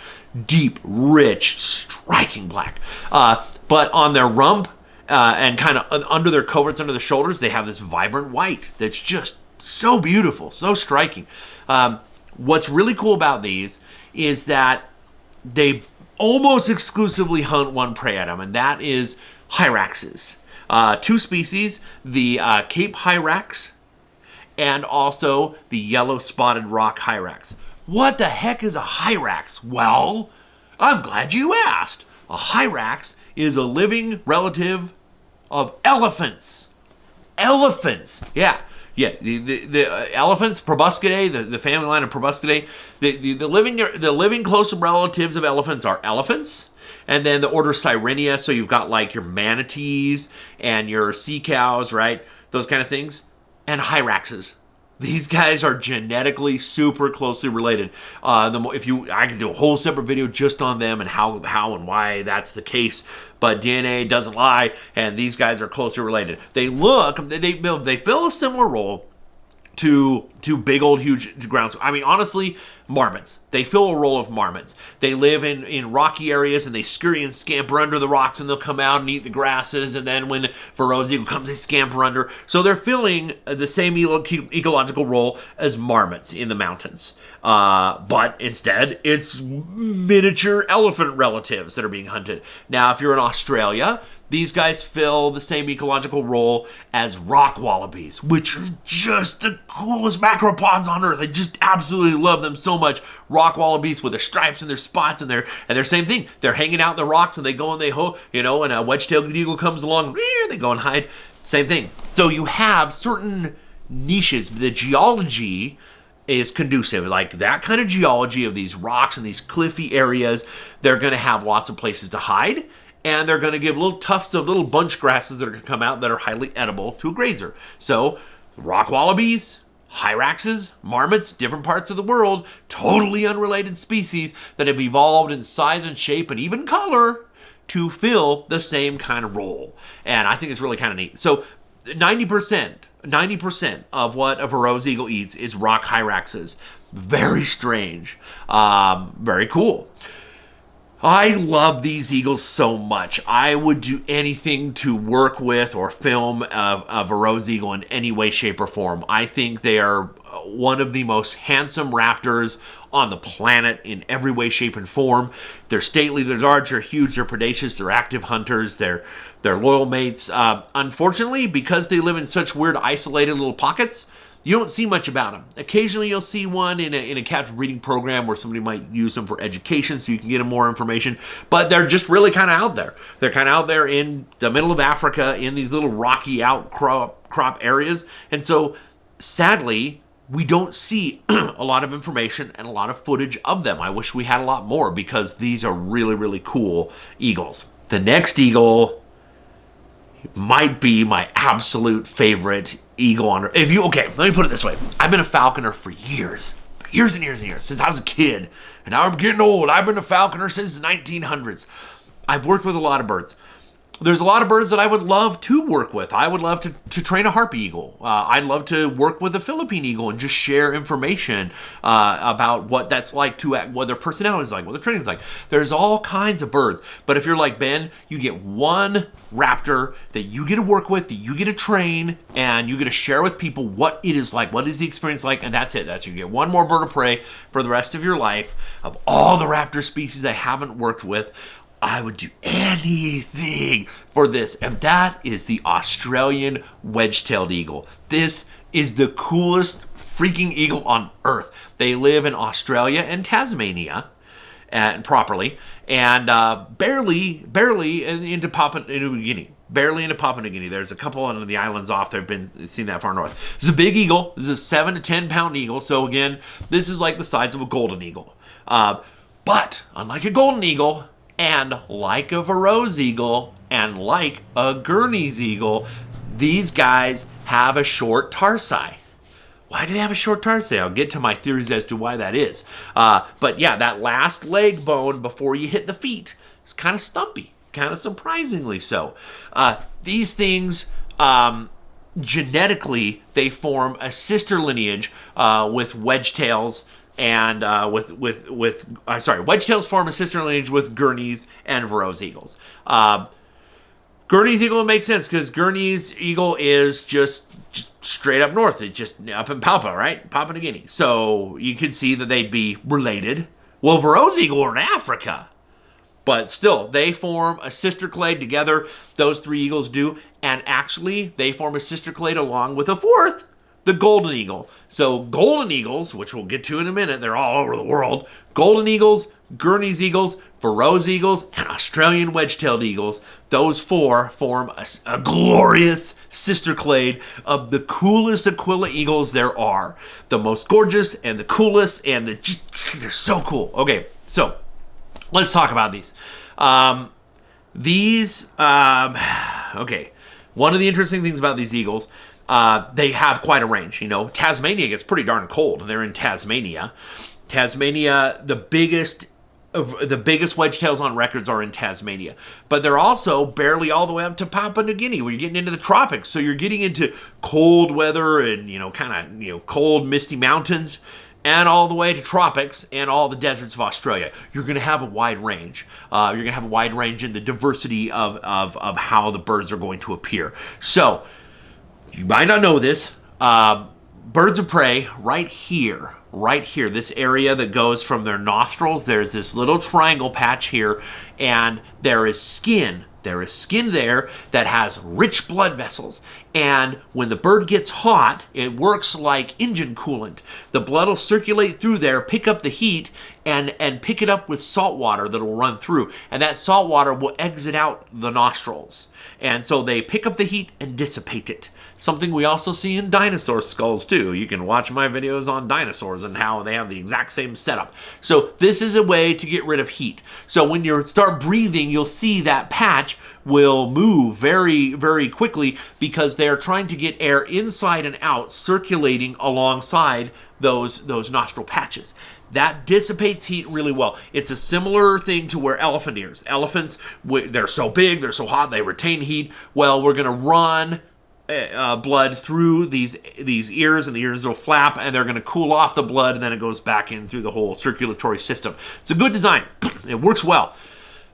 deep, rich, striking black. But on their rump and kind of under their coverts, under their shoulders, they have this vibrant white that's just so beautiful, so striking. What's really cool about these is that they almost exclusively hunt one prey item, and that is hyraxes. Two species, the Cape hyrax and also the yellow spotted rock hyrax. What the heck is a hyrax? Well, I'm glad you asked. A hyrax is a living relative of elephants. Elephants, yeah. The elephants, Proboscidae, the family line of Proboscidae, the living close relatives of elephants are elephants, and then the order Sirenia. So you've got like your manatees and your sea cows, right? Those kind of things, and hyraxes. These guys are genetically super closely related. I can do a whole separate video just on them and how and why that's the case. But DNA doesn't lie, and these guys are closely related. They fill a similar role to big old huge grounds. I mean, honestly, marmots. They fill a role of marmots. They live in rocky areas, and they scurry and scamper under the rocks, and they'll come out and eat the grasses, and then when Verreaux eagle comes, they scamper under. So they're filling the same ecological role as marmots in the mountains. But instead, it's miniature elephant relatives that are being hunted. Now, if you're in Australia, these guys fill the same ecological role as rock wallabies, which are just the coolest macropods on Earth. I just absolutely love them so much. Rock wallabies with their stripes and their spots and their same thing. They're hanging out in the rocks and they go and they and a wedge-tailed eagle comes along, they go and hide. Same thing. So you have certain niches. The geology is conducive. Like that kind of geology of these rocks and these cliffy areas, they're going to have lots of places to hide. And they're going to give little tufts of little bunch grasses that are going to come out that are highly edible to a grazer. So, rock wallabies, hyraxes, marmots, different parts of the world, totally unrelated species that have evolved in size and shape and even color to fill the same kind of role. And I think it's really kind of neat. So, 90% of what a Verreaux eagle eats is rock hyraxes. Very strange. Very cool. I love these eagles so much. I would do anything to work with or film a Verreaux eagle in any way, shape, or form. I think they are one of the most handsome raptors on the planet in every way, shape, and form. They're stately, they're large, they're huge, they're predaceous, they're active hunters, they're loyal mates. Unfortunately, because they live in such weird, isolated little pockets, you don't see much about them. Occasionally you'll see one in a captive breeding program where somebody might use them for education so you can get them more information, but they're just really kind of out there. They're kind of out there in the middle of Africa in these little rocky outcrop areas, and so sadly we don't see a lot of information and a lot of footage of them. I wish we had a lot more because these are really, really cool eagles. The next eagle might be my absolute favorite eagle on Earth. Okay, let me put it this way. I've been a falconer for years and years and years, since I was a kid. And now I'm getting old. I've been a falconer since the 1900s. I've worked with a lot of birds. There's a lot of birds that I would love to work with. I would love to train a harpy eagle. I'd love to work with a Philippine eagle and just share information about what that's like, what their personality is like, what their training is like. There's all kinds of birds. But if you're like Ben, you get one raptor that you get to work with, that you get to train, and you get to share with people what it is like, what is the experience like, and that's it. You get one more bird of prey for the rest of your life. Of all the raptor species I haven't worked with, I would do anything for this, and that is the Australian wedge-tailed eagle. This is the coolest freaking eagle on Earth. They live in Australia and Tasmania, properly, and barely into Papua New Guinea. Barely into Papua New Guinea. There's a couple on the islands off there have been seen that far north. This is a big eagle. This is a 7 to 10 pound eagle. So again, this is like the size of a golden eagle. But unlike a golden eagle, and like a Verreaux eagle, and like a Gurney's eagle, these guys have a short tarsi. Why do they have a short tarsi? I'll get to my theories as to why that is. But yeah, that last leg bone before you hit the feet is kind of stumpy, kind of surprisingly so. These things, genetically, they form a sister lineage with wedge tails. And wedge-tails form a sister lineage with Gurney's and Verreaux eagles. Gurney's eagle makes sense because Gurney's eagle is just straight up north. It's just up in Papua, right? Papua New Guinea. So you can see that they'd be related. Well, Verreaux eagle are in Africa. But still, they form a sister clade together. Those three eagles do. And actually, they form a sister clade along with a fourth the golden eagle. So golden eagles, which we'll get to in a minute, they're all over the world. Golden eagles, Gurney's eagles, Verreaux eagles, and Australian wedge-tailed eagles. Those four form a glorious sister clade of the coolest Aquila eagles there are. The most gorgeous and the coolest, and they're so cool. Okay, so let's talk about these. Okay, one of the interesting things about these eagles, they have quite a range. You know, Tasmania gets pretty darn cold. They're in Tasmania. Tasmania, the biggest wedge-tails on records are in Tasmania. But they're also barely all the way up to Papua New Guinea, where you're getting into the tropics. So you're getting into cold weather and, cold, misty mountains, and all the way to tropics and all the deserts of Australia. You're going to have a wide range. You're going to have a wide range in the diversity of how the birds are going to appear. So, you might not know this. Birds of prey right here, this area that goes from their nostrils, there's this little triangle patch here, and there is skin. There is skin there that has rich blood vessels, and when the bird gets hot, it works like engine coolant. The blood will circulate through there, pick up the heat, and pick it up with salt water that will run through, and that salt water will exit out the nostrils. And so they pick up the heat and dissipate it. Something we also see in dinosaur skulls too. You can watch my videos on dinosaurs and how they have the exact same setup. So this is a way to get rid of heat. So when you start breathing, you'll see that patch will move very, very quickly because they're trying to get air inside and out circulating alongside those nostril patches. That dissipates heat really well. It's a similar thing to where elephant ears. Elephants, they're so big, they're so hot, they retain heat. Well, we're going to run blood through these ears, and the ears will flap, and they're going to cool off the blood, and then it goes back in through the whole circulatory system. It's a good design. It works well.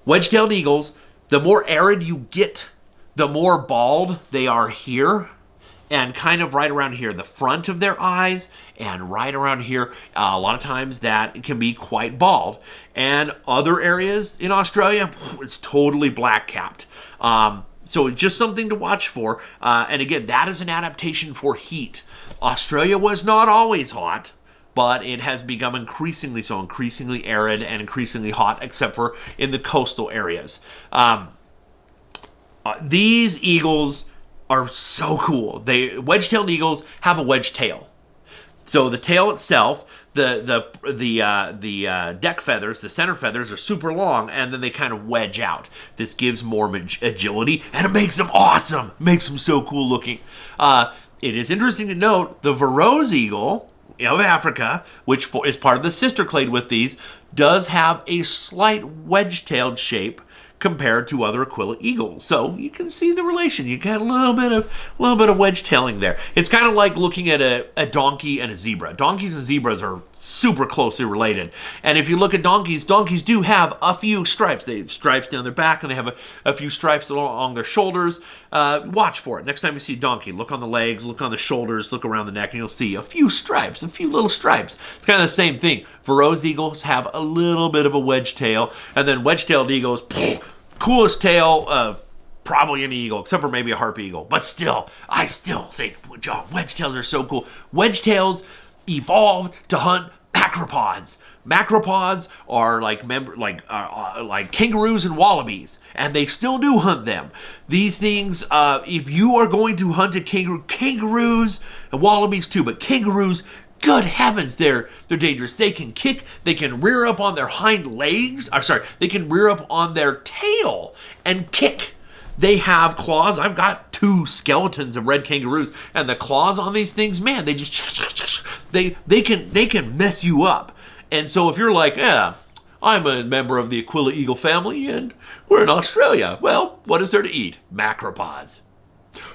Wedge-tailed eagles, the more arid you get, the more bald they are here, and kind of right around here, the front of their eyes, and right around here, a lot of times that can be quite bald. And other areas in Australia, it's totally black-capped. So it's just something to watch for. And again, that is an adaptation for heat. Australia was not always hot, but it has become increasingly so, increasingly arid and increasingly hot, except for in the coastal areas. These eagles are so cool. Wedge-tailed eagles have a wedge tail. So the tail itself, the deck feathers, the center feathers are super long, and then they kind of wedge out. This gives more agility, and it makes them awesome. Makes them so cool looking. It is interesting to note the Verreaux eagle of Africa, which is part of the sister clade with these, does have a slight wedge-tailed shape compared to other Aquila eagles. So you can see the relation. You got a little bit of wedge tailing there. It's kind of like looking at a donkey and a zebra. Donkeys and zebras are super closely related. And if you look at donkeys do have a few stripes. They have stripes down their back, and they have a few stripes along their shoulders. Watch for it. Next time you see a donkey, look on the legs, look on the shoulders, look around the neck, and you'll see a few stripes, a few little stripes. It's kind of the same thing. Verreaux eagles have a little bit of a wedge tail, and then wedge-tailed eagles, coolest tail of probably any eagle, except for maybe a harpy eagle. But still, I still think wedge tails are so cool. Wedge tails evolved to hunt macropods. Macropods are like kangaroos and wallabies, and they still do hunt them. These things, if you are going to hunt a kangaroos and wallabies too, but kangaroos, good heavens, they're dangerous. They can kick, they can rear up on their hind legs. They can rear up on their tail and kick. They have claws. I've got 2 skeletons of red kangaroos, and the claws on these things, man, they just they can mess you up. And so if you're like, yeah, I'm a member of the Aquila eagle family, and we're in Australia, well, what is there to eat? Macropods.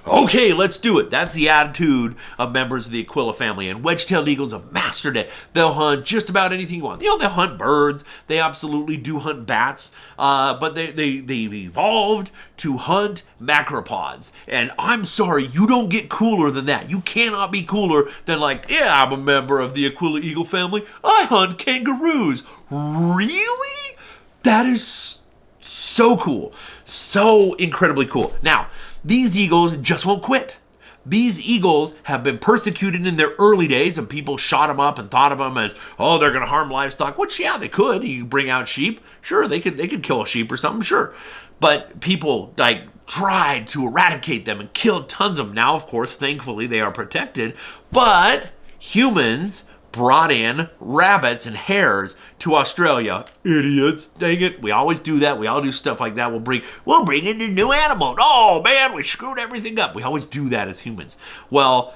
Okay, let's do it. That's the attitude of members of the Aquila family, and wedge-tailed eagles have mastered it. They'll hunt just about anything you want. They'll hunt birds. They absolutely do hunt bats, but they've evolved to hunt macropods. And I'm sorry, you don't get cooler than that. You cannot be cooler than I'm a member of the Aquila eagle family. I hunt kangaroos. Really? That is so cool. So incredibly cool. Now, these eagles just won't quit. these eagles have been persecuted in their early days, and people shot them up and thought of them as, oh, they're going to harm livestock, which, yeah, they could. You bring out sheep, sure, they could kill a sheep or something, sure. But people, like, tried to eradicate them and killed tons of them. Now, of course, thankfully, they are protected, but humans brought in rabbits and hares to Australia. Idiots, dang it. We always do that. We all do stuff like that. We'll bring in a new animal. Oh, man, we screwed everything up. We always do that as humans. Well,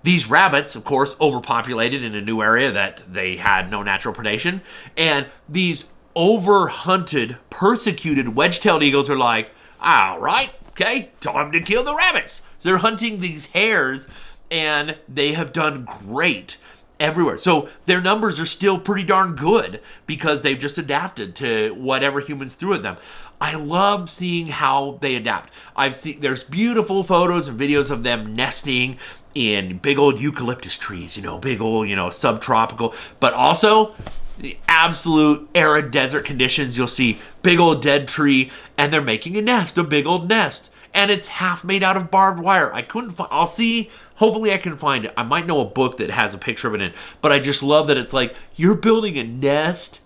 these rabbits, of course, overpopulated in a new area that they had no natural predation. And these overhunted, persecuted wedge-tailed eagles are like, all right, okay, time to kill the rabbits. So they're hunting these hares, and they have done great everywhere. So their numbers are still pretty darn good because they've just adapted to whatever humans threw at them. I love seeing how they adapt. There's beautiful photos and videos of them nesting in big old eucalyptus trees, big old, subtropical, but also the absolute arid desert conditions. You'll see big old dead tree, and they're making a big old nest. And it's half made out of barbed wire. I'll see, hopefully I can find it. I might know a book that has a picture of it in, but I just love that it's like, you're building a nest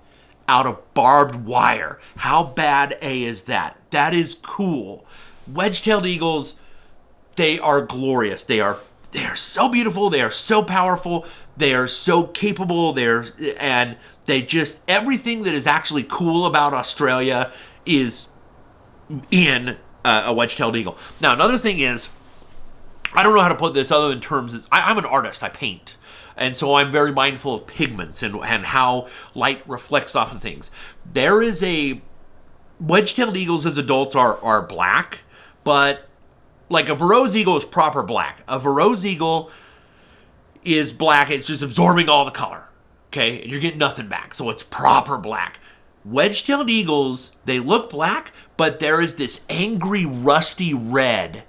out of barbed wire. How bad A is that? That is cool. Wedge-tailed eagles, they are glorious. They are so beautiful. They are so powerful. They are so capable. And they just, everything that is actually cool about Australia is in a wedge-tailed eagle. Now, another thing is, I don't know how to put this other than terms. I'm an artist. I paint. And so I'm very mindful of pigments and how light reflects off of things. There is wedge-tailed eagles as adults are black, but like a Verreaux eagle is proper black. A Verreaux eagle is black. It's just absorbing all the color. Okay? And you're getting nothing back. So it's proper black. Wedge-tailed eagles, they look black, but there is this angry, rusty red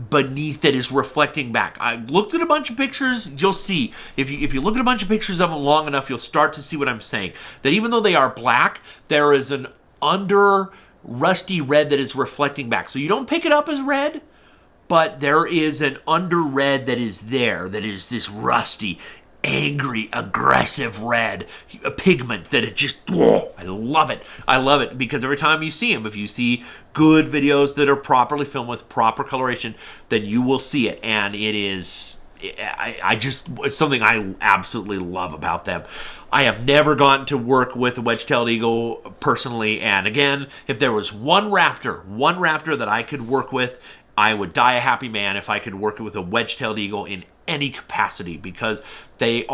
beneath that is reflecting back. I looked at a bunch of pictures. You'll see. If you look at a bunch of pictures of them long enough, you'll start to see what I'm saying. That even though they are black, there is an under rusty red that is reflecting back. So you don't pick it up as red, but there is an under red that is there, that is this rusty, angry, aggressive red, a pigment that it just, I love it. I love it because every time you see them, if you see good videos that are properly filmed with proper coloration, then you will see it. And it is, it's something I absolutely love about them. I have never gotten to work with a wedge-tailed eagle personally. And again, if there was one raptor that I could work with, I would die a happy man if I could work with a wedge-tailed eagle in any capacity because they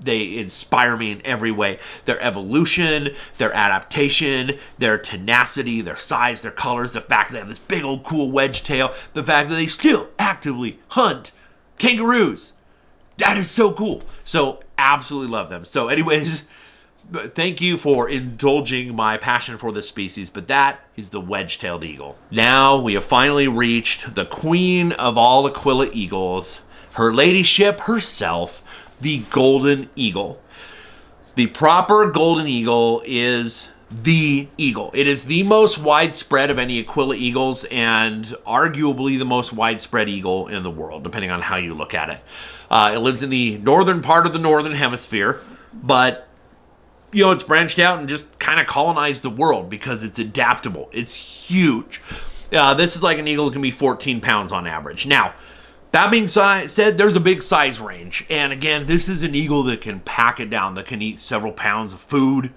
inspire me in every way. Their evolution, their adaptation, their tenacity, their size, their colors, the fact that they have this big old cool wedge tail, the fact that they still actively hunt kangaroos. That is so cool. So absolutely love them. So anyways, thank you for indulging my passion for this species, but that is the wedge-tailed eagle. Now we have finally reached the queen of all Aquila eagles, her ladyship herself, the golden eagle. The proper golden eagle is the eagle. It is the most widespread of any Aquila eagles and arguably the most widespread eagle in the world, depending on how you look at it. It lives in the northern part of the northern hemisphere, but it's branched out and just kind of colonized the world because it's adaptable. It's huge. This is like an eagle that can be 14 pounds on average. Now, that being said, there's a big size range. And again, this is an eagle that can pack it down, that can eat several pounds of food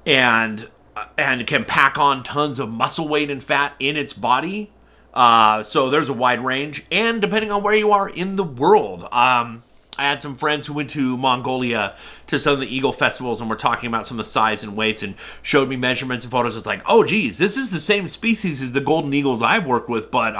and can pack on tons of muscle weight and fat in its body. So there's a wide range. And depending on where you are in the world, I had some friends who went to Mongolia to some of the eagle festivals and were talking about some of the size and weights and showed me measurements and photos. It's like, oh, geez, this is the same species as the golden eagles I've worked with, but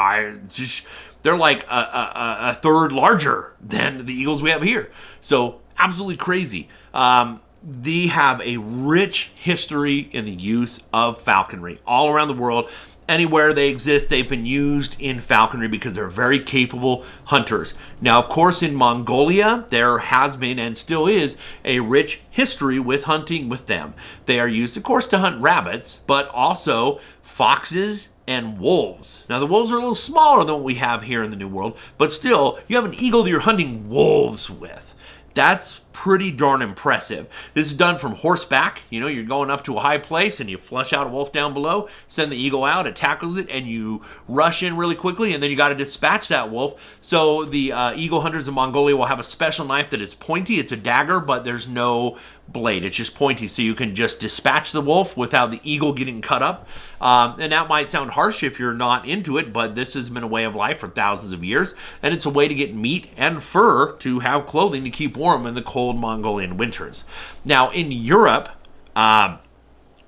they're like a third larger than the eagles we have here. So absolutely crazy. They have a rich history in the use of falconry all around the world. Anywhere they exist, they've been used in falconry because they're very capable hunters. Now, of course, in Mongolia, there has been and still is a rich history with hunting with them. They are used, of course, to hunt rabbits, but also foxes and wolves. Now, the wolves are a little smaller than what we have here in the New World, but still, you have an eagle that you're hunting wolves with. That's pretty darn impressive. This is done from horseback. You know, you're going up to a high place and you flush out a wolf down below, send the eagle out, it tackles it, and you rush in really quickly, and then you got to dispatch that wolf. So the eagle hunters in Mongolia will have a special knife that is pointy. It's a dagger, but there's no blade. It's just pointy, so you can just dispatch the wolf without the eagle getting cut up. And that might sound harsh if you're not into it, but this has been a way of life for thousands of years, and it's a way to get meat and fur to have clothing to keep warm in the cold Mongolian winters. Now, in Europe,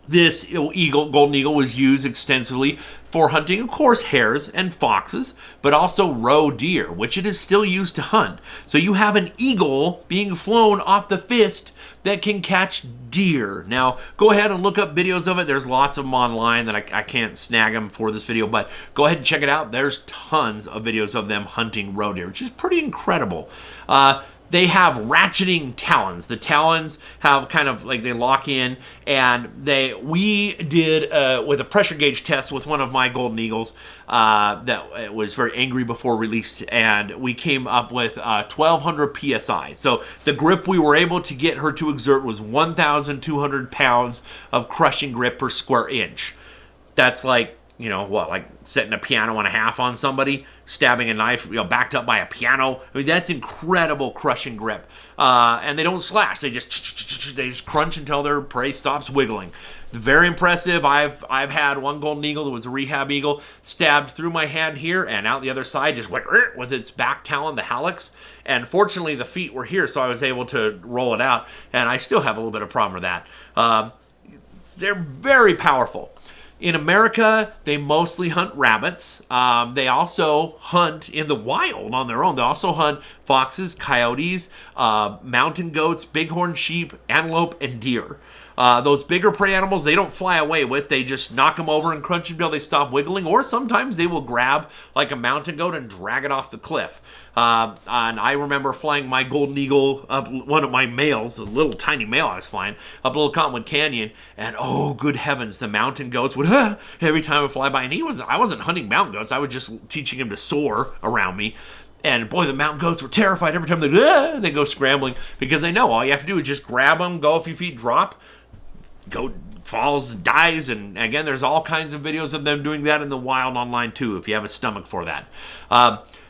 this golden eagle was used extensively for hunting, of course, hares and foxes, but also roe deer, which it is still used to hunt. So you have an eagle being flown off the fist that can catch deer. Now, go ahead and look up videos of it. There's lots of them online that I can't snag them for this video, but go ahead and check it out. There's tons of videos of them hunting roe deer, which is pretty incredible. They have ratcheting talons. The talons have kind of like they lock in, and we did with a pressure gauge test with one of my golden eagles that was very angry before release, and we came up with 1,200 psi. So the grip we were able to get her to exert was 1,200 pounds of crushing grip per square inch. That's like, you know, what, like setting a piano and a half on somebody, stabbing a knife, you know, backed up by a piano. I mean, that's incredible crushing grip. And they don't slash. They just crunch until their prey stops wiggling. Very impressive. I've had one golden eagle that was a rehab eagle stabbed through my hand here and out the other side, just went with its back talon, the hallux. And fortunately, the feet were here, so I was able to roll it out. And I still have a little bit of problem with that. They're very powerful. In America, they mostly hunt rabbits. They also hunt in the wild on their own. They also hunt foxes, coyotes, mountain goats, bighorn sheep, antelope, and deer. Those bigger prey animals, they don't fly away with. They just knock them over and crunch until they stop wiggling, or sometimes they will grab like a mountain goat and drag it off the cliff. And I remember flying my golden eagle up one of my males, a little tiny male I was flying, up a little Cottonwood Canyon, and oh, good heavens, the mountain goats would, every time I fly by, and I wasn't hunting mountain goats, I was just teaching him to soar around me. And boy, the mountain goats were terrified every time they go scrambling, because they know all you have to do is just grab them, go a few feet, drop, goat falls, dies, and again, there's all kinds of videos of them doing that in the wild online too, if you have a stomach for that.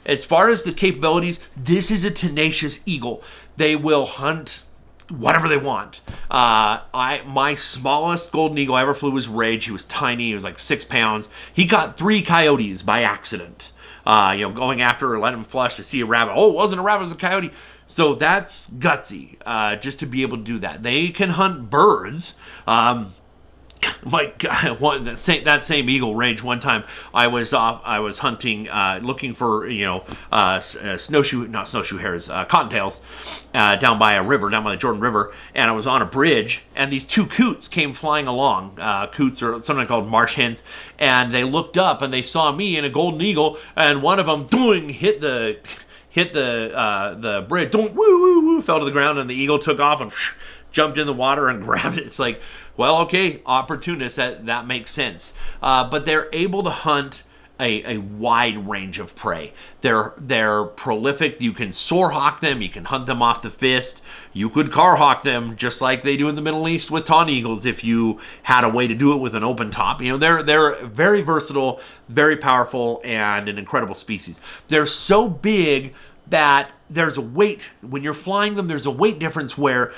As far as the capabilities, this is a tenacious eagle. They will hunt whatever they want. My smallest golden eagle I ever flew was Rage. He was tiny. He was like 6 pounds. He got 3 coyotes by accident. Going after or letting him flush to see a rabbit. Oh, it wasn't a rabbit, it was a coyote. So that's gutsy, just to be able to do that. They can hunt birds. My God, that same eagle, Rage. One time, I was hunting, looking for snowshoe hares, cottontails, down by a river, down by the Jordan River, and I was on a bridge, and these 2 coots came flying along. Coots are something called marsh hens, and they looked up and they saw me in a golden eagle, and one of them hit the bridge, fell to the ground, and the eagle took off and jumped in the water and grabbed it. It's like, well, okay, opportunists, that makes sense. But they're able to hunt a wide range of prey. They're prolific. You can soar hawk them. You can hunt them off the fist. You could car hawk them just like they do in the Middle East with tawny eagles if you had a way to do it with an open top. You know, they're very versatile, very powerful, and an incredible species. They're so big that there's a weight, when you're flying them, there's a weight difference where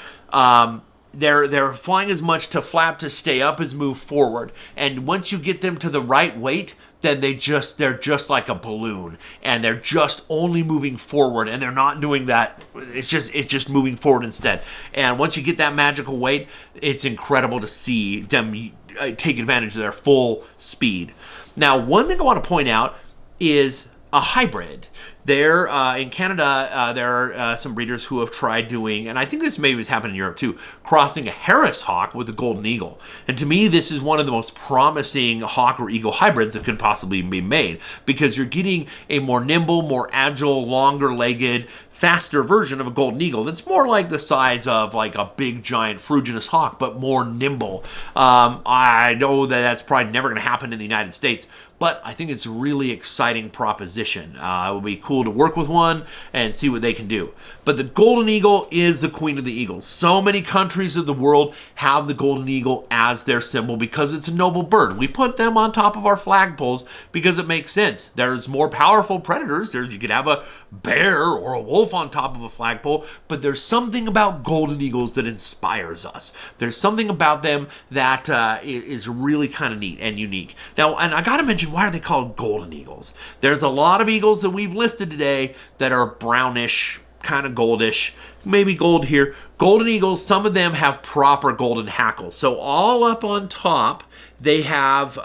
they're flying as much to flap to stay up as move forward. And once you get them to the right weight, then they're just like a balloon, and they're just only moving forward, and they're not doing that. It's just moving forward instead. And once you get that magical weight, it's incredible to see them take advantage of their full speed. Now, one thing I want to point out is a hybrid. There, in Canada, there are some breeders who have tried doing, and I think this maybe has happened in Europe too, crossing a Harris hawk with a golden eagle. And to me, this is one of the most promising hawk or eagle hybrids that could possibly be made, because you're getting a more nimble, more agile, longer-legged, faster version of a golden eagle that's more like the size of like a big giant frugivorous hawk, but more nimble. I know that that's probably never going to happen in the United States, but I think it's a really exciting proposition. It would be cool to work with one and see what they can do. But the golden eagle is the queen of the eagles. So many countries of the world have the golden eagle as their symbol because it's a noble bird. We put them on top of our flagpoles because it makes sense. There's more powerful predators. You could have a bear or a wolf on top of a flagpole, but there's something about golden eagles that inspires us. There's something about them that is really kind of neat and unique. Now, and I got to mention, why are they called golden eagles? There's a lot of eagles that we've listed today that are brownish, kind of goldish, maybe gold here. Golden eagles, some of them have proper golden hackles. So all up on top, they have,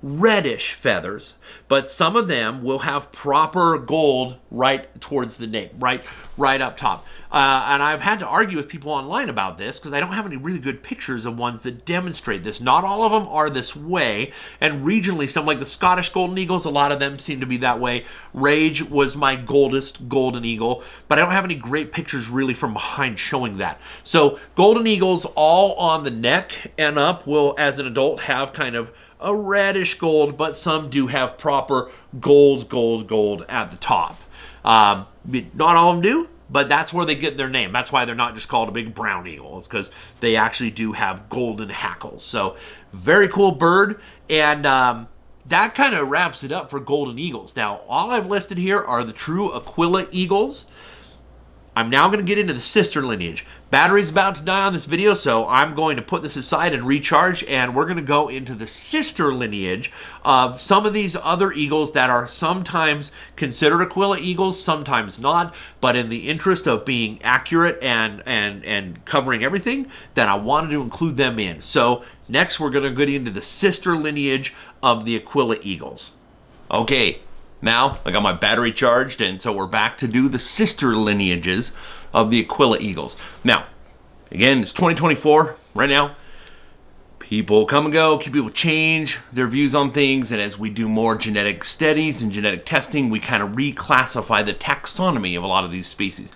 reddish feathers, but some of them will have proper gold right towards the nape, right up top. And I've had to argue with people online about this because I don't have any really good pictures of ones that demonstrate this. Not all of them are this way, and regionally, some like the Scottish golden eagles, a lot of them seem to be that way. Rage was my goldest golden eagle, but I don't have any great pictures really from behind showing that. So golden eagles all on the neck and up will, as an adult, have kind of a reddish gold, but some do have proper gold at the top. Not all of them do, but that's where they get their name. That's why they're not just called a big brown eagle. It's because they actually do have golden hackles. So very cool bird. And that kind of wraps it up for golden eagles. Now, all I've listed here are the true Aquila eagles. I'm now going to get into the sister lineage. Battery's about to die on this video, so I'm going to put this aside and recharge, and we're going to go into the sister lineage of some of these other eagles that are sometimes considered Aquila eagles, sometimes not, but in the interest of being accurate and covering everything, then I wanted to include them in. So next we're going to get into the sister lineage of the Aquila eagles. Okay. Now, I got my battery charged, and so we're back to do the sister lineages of the Aquila eagles. Now, again, it's 2024 right now. People come and go, people change their views on things, and as we do more genetic studies and genetic testing, we kind of reclassify the taxonomy of a lot of these species.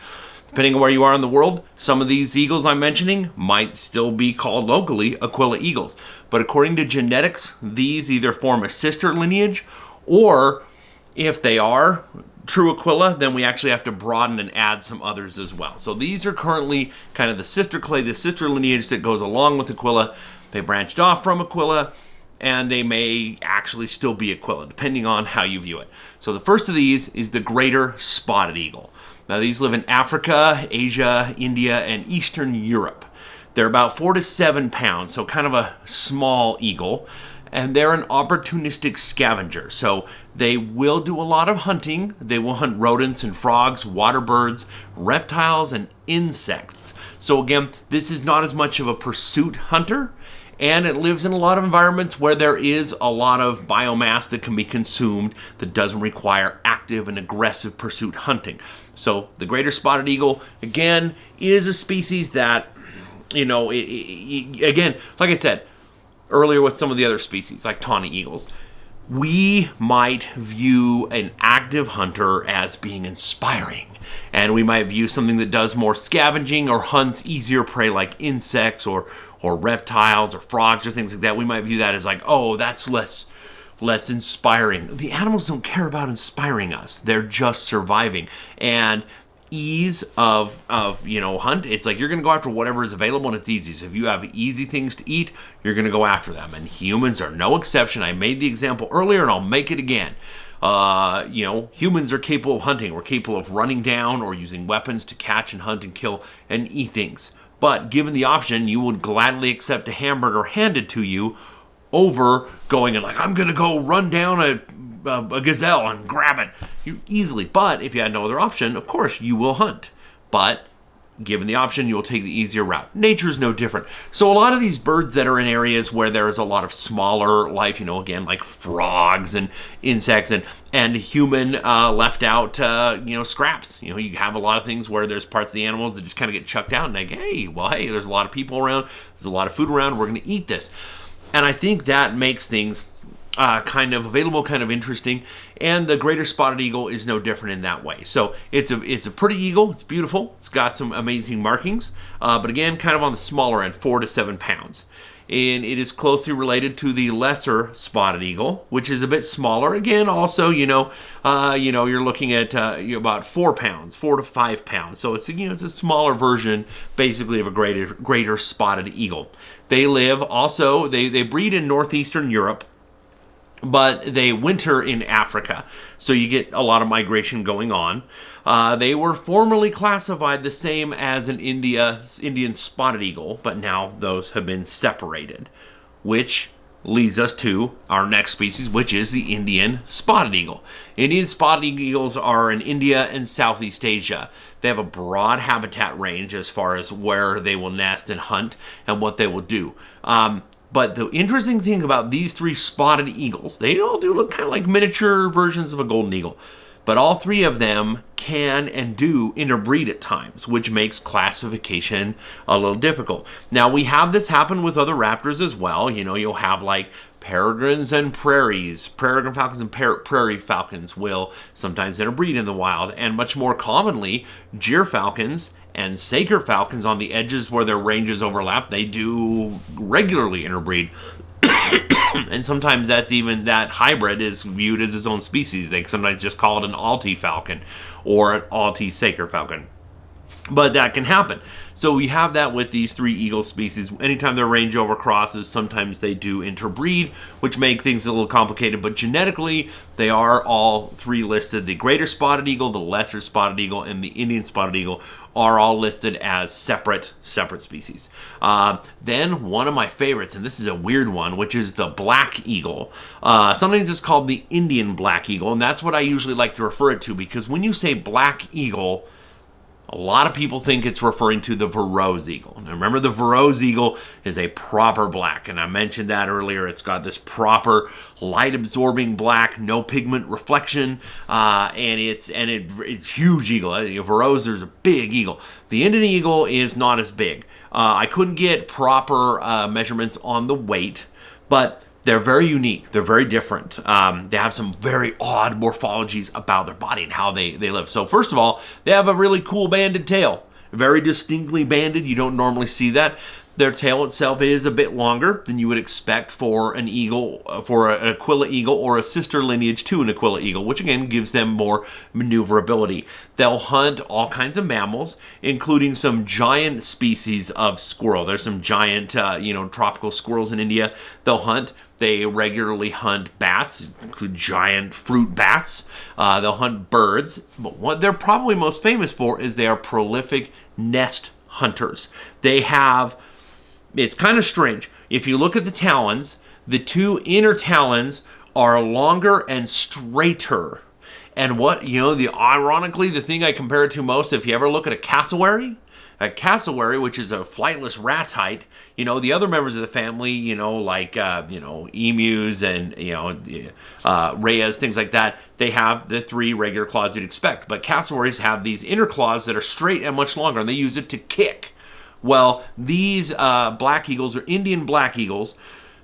Depending on where you are in the world, some of these eagles I'm mentioning might still be called locally Aquila eagles. But according to genetics, these either form a sister lineage, or if they are true Aquila, then we actually have to broaden and add some others as well. So these are currently kind of the sister lineage that goes along with Aquila. They branched off from Aquila, and they may actually still be Aquila, depending on how you view it. So the first of these is the greater spotted eagle. Now these live in Africa, Asia, India, and Eastern Europe. They're about 4 to 7 pounds, so kind of a small eagle. And they're an opportunistic scavenger. So they will do a lot of hunting. They will hunt rodents and frogs, water birds, reptiles, and insects. So again, this is not as much of a pursuit hunter, and it lives in a lot of environments where there is a lot of biomass that can be consumed that doesn't require active and aggressive pursuit hunting. So the greater spotted eagle, again, is a species that, again, like I said, earlier with some of the other species, like tawny eagles, we might view an active hunter as being inspiring. And we might view something that does more scavenging or hunts easier prey like insects or reptiles or frogs or things like that. We might view that as like, oh, that's less inspiring. The animals don't care about inspiring us. They're just surviving. And ease of hunt, it's like you're going to go after whatever is available and it's easy. So if you have easy things to eat, you're going to go after them, and humans are no exception. I made the example earlier and I'll make it again. Humans are capable of hunting. We're capable of running down or using weapons to catch and hunt and kill and eat things. But given the option, you would gladly accept a hamburger handed to you over going and like, I'm going to go run down a gazelle and grab it easily. But if you had no other option, of course you will hunt. But given the option, you'll take the easier route. Nature's no different. So a lot of these birds that are in areas where there is a lot of smaller life, again, like frogs and insects and human left out, scraps. You have a lot of things where there's parts of the animals that just kind of get chucked out and like, hey, there's a lot of people around, there's a lot of food around, we're going to eat this. And I think that makes things kind of available, kind of interesting, and the greater spotted eagle is no different in that way. So it's a pretty eagle. It's beautiful. It's got some amazing markings, but again, kind of on the smaller end, 4 to 7 pounds. And it is closely related to the lesser spotted eagle, which is a bit smaller. Again, also, you're looking at about 4 pounds, 4 to 5 pounds. So it's it's a smaller version, basically, of a greater spotted eagle. They live also. They breed in northeastern Europe, but they winter in Africa, so you get a lot of migration going on. They were formerly classified the same as an Indian spotted eagle, but now those have been separated, which leads us to our next species, which is the Indian spotted eagle. Indian spotted eagles are in India and Southeast Asia. They have a broad habitat range as far as where they will nest and hunt and what they will do. But the interesting thing about these 3 spotted eagles, they all do look kind of like miniature versions of a golden eagle. But all 3 of them can and do interbreed at times, which makes classification a little difficult. Now, we have this happen with other raptors as well. You'll have like peregrines and prairies. Peregrine falcons and prairie falcons will sometimes interbreed in the wild. And much more commonly, gyr falcons and saker falcons on the edges where their ranges overlap, they do regularly interbreed. And sometimes that hybrid is viewed as its own species. They sometimes just call it an Alti falcon or an Alti saker falcon. But that can happen. So we have that with these 3 eagle species. Anytime their range over crosses, sometimes they do interbreed, which make things a little complicated. But genetically, they are all 3 listed. The greater spotted eagle, the lesser spotted eagle, and the Indian spotted eagle are all listed as separate species. Then one of my favorites, and this is a weird one, which is the black eagle. Sometimes it's called the Indian black eagle, and that's what I usually like to refer it to, because when you say black eagle, a lot of people think it's referring to the Verreaux eagle. Now remember, the Verreaux eagle is a proper black, and I mentioned that earlier. It's got this proper light-absorbing black, no pigment reflection, and it's huge eagle. Verreaux is a big eagle. The Indian eagle is not as big. I couldn't get proper measurements on the weight, but they're very unique. They're very different. They have some very odd morphologies about their body and how they live. So first of all, they have a really cool banded tail. Very distinctly banded. You don't normally see that. Their tail itself is a bit longer than you would expect for an eagle, for an Aquila eagle or a sister lineage to an Aquila eagle, which again gives them more maneuverability. They'll hunt all kinds of mammals, including some giant species of squirrel. There's some giant, tropical squirrels in India they'll hunt. They regularly hunt bats, include giant fruit bats. They'll hunt birds. But what they're probably most famous for is they are prolific nest hunters. They have... It's kind of strange. If you look at the talons, the 2 inner talons are longer and straighter. And ironically, the thing I compare it to most, if you ever look at a cassowary, which is a flightless ratite, the other members of the family, like emus and, rheas, things like that, they have the 3 regular claws you'd expect. But cassowaries have these inner claws that are straight and much longer, and they use it to kick. Well, these black eagles, or Indian black eagles,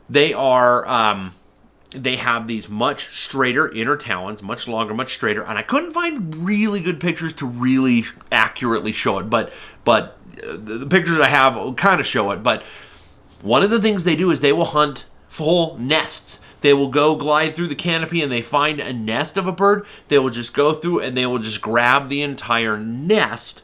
they are... they have these much straighter inner talons, much longer, much straighter, and I couldn't find really good pictures to really accurately show it, but the pictures I have kind of show it. But one of the things they do is they will hunt full nests. They will go glide through the canopy and they find a nest of a bird. They will just go through and they will just grab the entire nest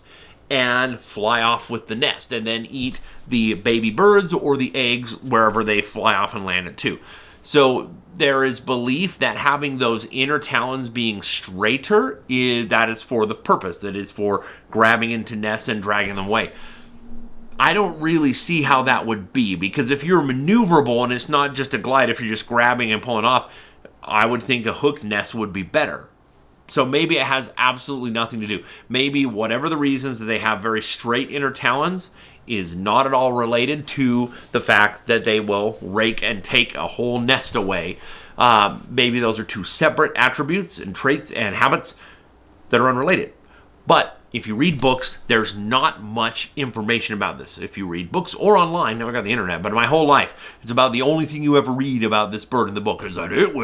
and fly off with the nest, and then eat the baby birds or the eggs wherever they fly off and land it too. So there is belief that having those inner talons being straighter, that is for the purpose, that is for grabbing into nests and dragging them away. I don't really see how that would be, because if you're maneuverable and it's not just a glide, if you're just grabbing and pulling off, I would think a hooked nest would be better. So maybe it has absolutely nothing to do. Maybe whatever the reasons that they have very straight inner talons is not at all related to the fact that they will rake and take a whole nest away. Maybe those are two separate attributes and traits and habits that are unrelated. But if you read books, there's not much information about this. If you read books or online, never got the internet, but my whole life, it's about the only thing you ever read about this bird in the book is that it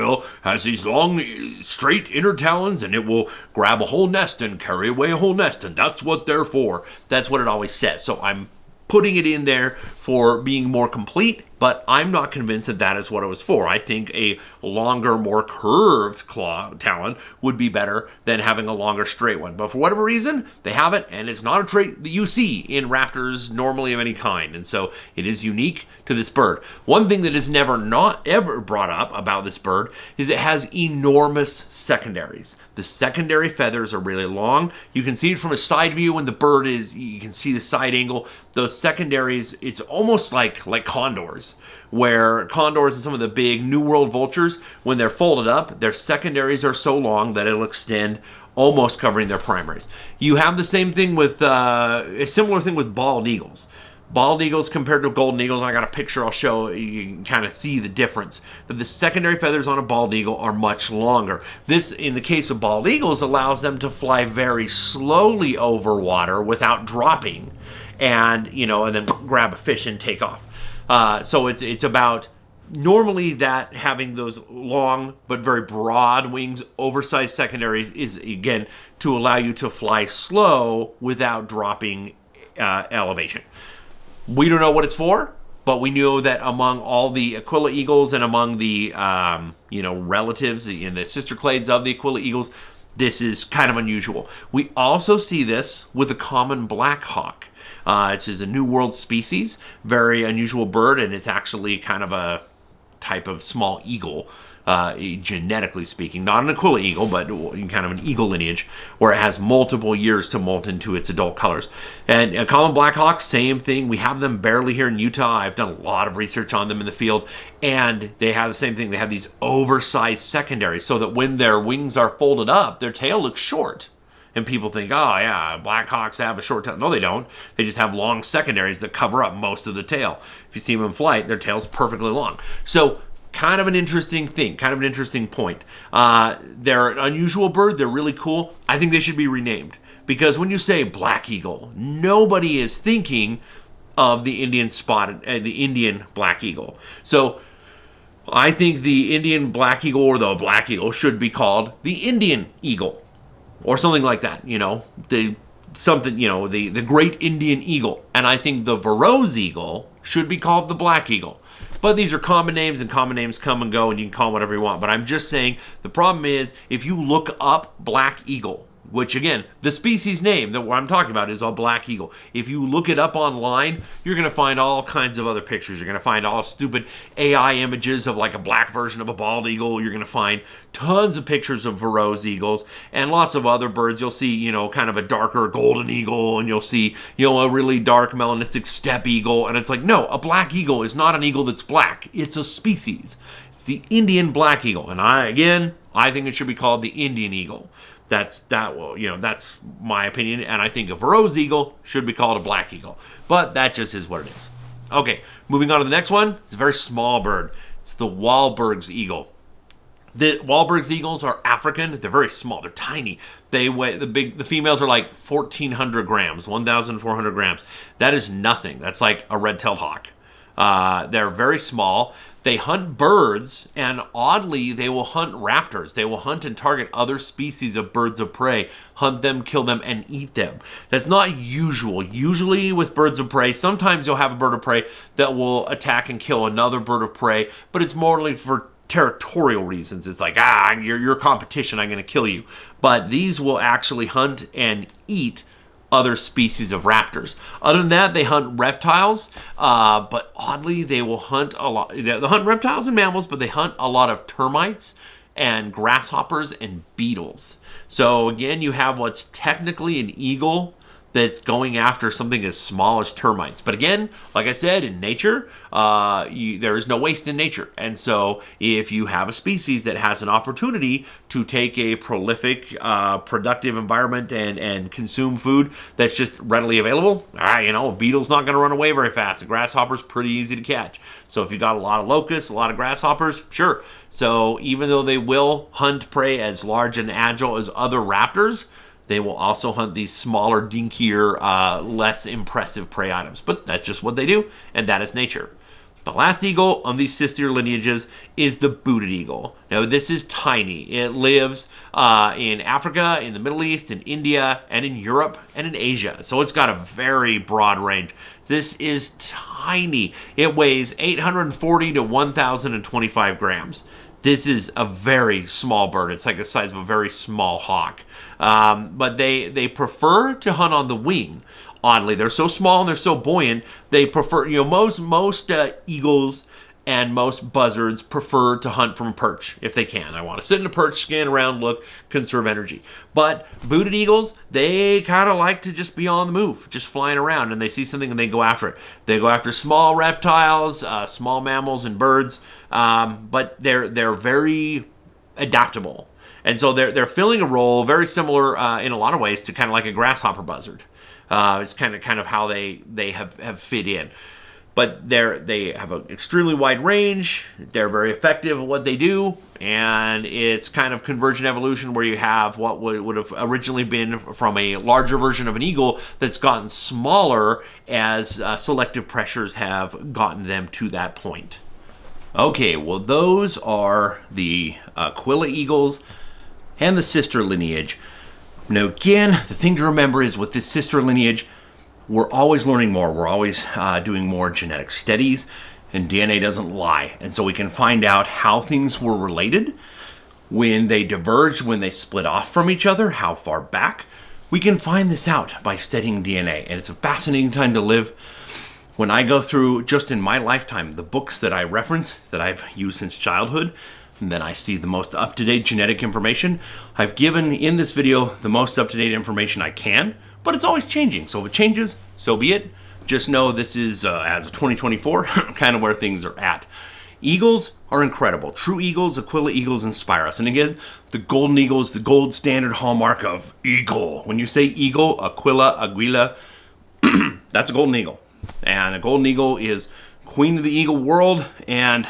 has these long, straight inner talons, and it will grab a whole nest and carry away a whole nest, and that's what they're for. That's what it always says. So I'm putting it in there for being more complete, but I'm not convinced that that is what it was for. I think a longer, more curved claw talon would be better than having a longer straight one. But for whatever reason, they have it, and it's not a trait that you see in raptors normally of any kind. And so it is unique to this bird. One thing that is not ever brought up about this bird is it has enormous secondaries. The secondary feathers are really long. You can see it from a side view when the bird is, you can see the side angle. Those secondaries, it's almost like condors, where condors and some of the big New World vultures, when they're folded up, their secondaries are so long that it'll extend almost covering their primaries. You have the same thing with, a similar thing with bald eagles. Bald eagles compared to golden eagles, and I got a picture I'll show, you can kind of see the difference. That the secondary feathers on a bald eagle are much longer. This, in the case of bald eagles, allows them to fly very slowly over water without dropping, and then grab a fish and take off. So it's about normally that having those long but very broad wings, oversized secondaries is, again, to allow you to fly slow without dropping elevation. We don't know what it's for, but we know that among all the Aquila eagles and among the relatives in the sister clades of the Aquila eagles, this is kind of unusual. We also see this with the common black hawk. It is a New World species, very unusual bird, and it's actually kind of a type of small eagle, genetically speaking. Not an Aquila eagle, but kind of an eagle lineage, where it has multiple years to molt into its adult colors. And a common black hawk, same thing. We have them barely here in Utah. I've done a lot of research on them in the field, and they have the same thing. They have these oversized secondaries, so that when their wings are folded up, their tail looks short. And people think, oh yeah, black hawks have a short tail. No, they don't. They just have long secondaries that cover up most of the tail. If you see them in flight, their tail's perfectly long. So kind of an interesting thing, kind of an interesting point. They're an unusual bird. They're really cool. I think they should be renamed, because when you say black eagle, nobody is thinking of the Indian black eagle. So I think the Indian black eagle, or the black eagle, should be called the Indian eagle, or something like that. The great Indian eagle. And I think the Verreaux eagle should be called the black eagle. But these are common names, and common names come and go, and you can call them whatever you want. But I'm just saying, the problem is, if you look up black eagle, which, again, the species name that what I'm talking about is a black eagle. If you look it up online, you're going to find all kinds of other pictures. You're going to find all stupid AI images of like a black version of a bald eagle. You're going to find tons of pictures of Verreaux eagles and lots of other birds. You'll see, kind of a darker golden eagle, and you'll see, a really dark melanistic steppe eagle. And it's like, no, a black eagle is not an eagle that's black. It's a species. It's the Indian black eagle. And I think it should be called the Indian eagle. That's my opinion, and I think a Verreaux eagle should be called a black eagle. But that just is what it is. Okay, moving on to the next one. It's a very small bird. It's the Wahlberg's eagle. The Wahlberg's eagles are African. They're very small. They're tiny. They weigh, the females are like 1,400 grams, 1,400 grams. That is nothing. That's like a red-tailed hawk. They're very small. They hunt birds, and oddly, they will hunt raptors. They will hunt and target other species of birds of prey, hunt them, kill them, and eat them. That's not usual. Usually with birds of prey, sometimes you'll have a bird of prey that will attack and kill another bird of prey, but it's more like for territorial reasons. It's like, you're competition, I'm going to kill you. But these will actually hunt and eat other species of raptors. Other than that, they hunt reptiles, but oddly, they will hunt a lot. They hunt reptiles and mammals, but they hunt a lot of termites and grasshoppers and beetles. So again, you have what's technically an eagle, that's going after something as small as termites. But again, like I said, in nature, there is no waste in nature. And so if you have a species that has an opportunity to take a prolific, productive environment and consume food that's just readily available, a beetle's not going to run away very fast. A grasshopper's pretty easy to catch. So if you got a lot of locusts, a lot of grasshoppers, sure. So even though they will hunt prey as large and agile as other raptors, they will also hunt these smaller, dinkier, less impressive prey items. But that's just what they do, and that is nature. The last eagle on these sister lineages is the booted eagle. Now, this is tiny. It lives in Africa, in the Middle East, in India, and in Europe, and in Asia. So it's got a very broad range. This is tiny. It weighs 840 to 1,025 grams. This is a very small bird. It's like the size of a very small hawk. But they prefer to hunt on the wing. Oddly, they're so small and they're so buoyant. They prefer, most eagles and most buzzards prefer to hunt from a perch if they can. I want to sit in a perch, scan around, look, conserve energy. But booted eagles, they kind of like to just be on the move, just flying around, and they see something and they go after it. They go after small reptiles, small mammals, and birds, but they're very adaptable. And so they're filling a role very similar in a lot of ways to kind of like a grasshopper buzzard. It's kind of how they have fit in. But they have an extremely wide range. They're very effective at what they do. And it's kind of convergent evolution where you have what would have originally been from a larger version of an eagle that's gotten smaller as selective pressures have gotten them to that point. Okay, well, those are the Aquila eagles and the sister lineage. Now, again, the thing to remember is with this sister lineage, we're always learning more. We're always doing more genetic studies, and DNA doesn't lie. And so we can find out how things were related, when they diverged, when they split off from each other, how far back. We can find this out by studying DNA, and it's a fascinating time to live. When I go through, just in my lifetime, the books that I reference, that I've used since childhood, and then I see the most up-to-date genetic information, I've given in this video the most up-to-date information I can, but it's always changing. So if it changes, so be it. Just know this is, as of 2024, kind of where things are at. Eagles are incredible. True eagles, Aquila eagles, inspire us. And again, the golden eagle is the gold standard hallmark of eagle. When you say eagle, Aquila, that's a golden eagle. And a golden eagle is queen of the eagle world, and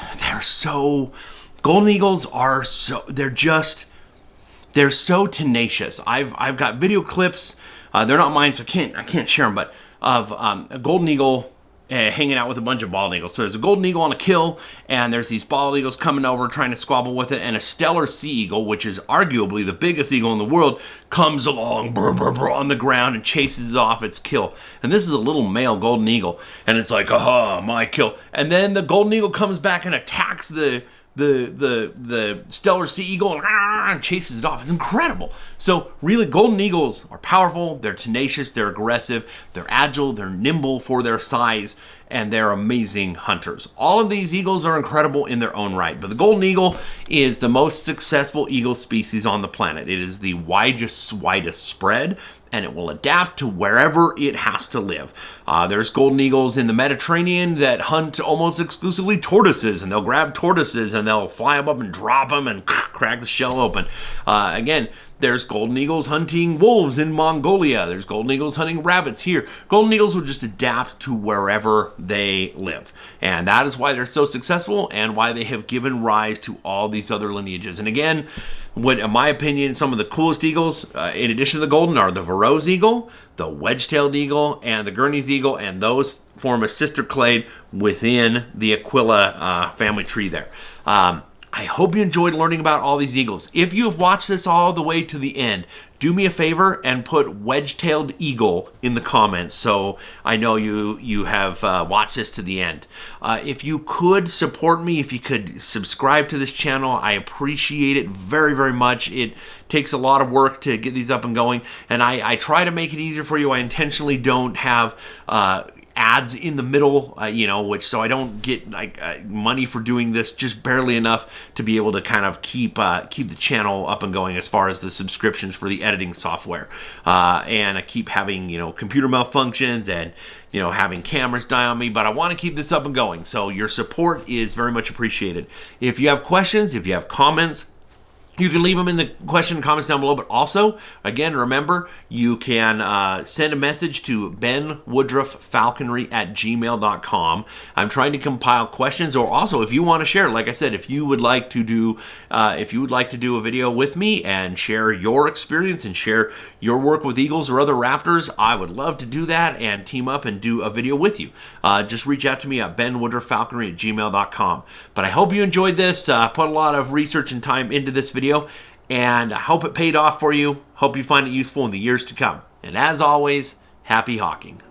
golden eagles are they're so tenacious. I've got video clips. They're not mine, so I can't share them, but of a golden eagle hanging out with a bunch of bald eagles. So there's a golden eagle on a kill, and there's these bald eagles coming over trying to squabble with it, and a stellar sea eagle, which is arguably the biggest eagle in the world, comes along on the ground and chases off its kill. And this is a little male golden eagle, and it's like, aha, my kill. And then the golden eagle comes back and attacks the stellar sea eagle and chases it off. It's incredible. So really, golden eagles are powerful, they're tenacious, they're aggressive, they're agile, they're nimble for their size, and they're amazing hunters. All of these eagles are incredible in their own right, but the golden eagle is the most successful eagle species on the planet. It is the widest spread, and it will adapt to wherever it has to live. There's golden eagles in the Mediterranean that hunt almost exclusively tortoises, and they'll grab tortoises and they'll fly them up and drop them and crack the shell open. Again, there's golden eagles hunting wolves in Mongolia. There's golden eagles hunting rabbits here. Golden eagles will just adapt to wherever they live. And that is why they're so successful and why they have given rise to all these other lineages. And again, in my opinion, some of the coolest eagles, in addition to the golden, are the Verreaux eagle, the wedge-tailed eagle, and the Gurney's eagle, and those form a sister clade within the Aquila family tree there. I hope you enjoyed learning about all these eagles. If you have watched this all the way to the end, do me a favor and put wedge-tailed eagle in the comments so I know you have watched this to the end. If you could support me, if you could subscribe to this channel, I appreciate it very, very much. It takes a lot of work to get these up and going, and I try to make it easier for you. I intentionally don't have ads in the middle, you know, which so I don't get like money for doing this, just barely enough to be able to kind of keep the channel up and going as far as the subscriptions for the editing software. And I keep having, you know, computer malfunctions and, you know, having cameras die on me, but I want to keep this up and going. So your support is very much appreciated. If you have questions, if you have comments, you can leave them in the question and comments down below, but also, again, remember, you can send a message to benwoodruffalconry@gmail.com. I'm trying to compile questions, or also, if you want to share, like I said, if you would like to do a video with me and share your experience and share your work with eagles or other raptors, I would love to do that and team up and do a video with you. Just reach out to me at benwoodruffalconry@gmail.com. But I hope you enjoyed this. Put a lot of research and time into this video, and I hope it paid off for you. Hope you find it useful in the years to come. And as always, happy hawking.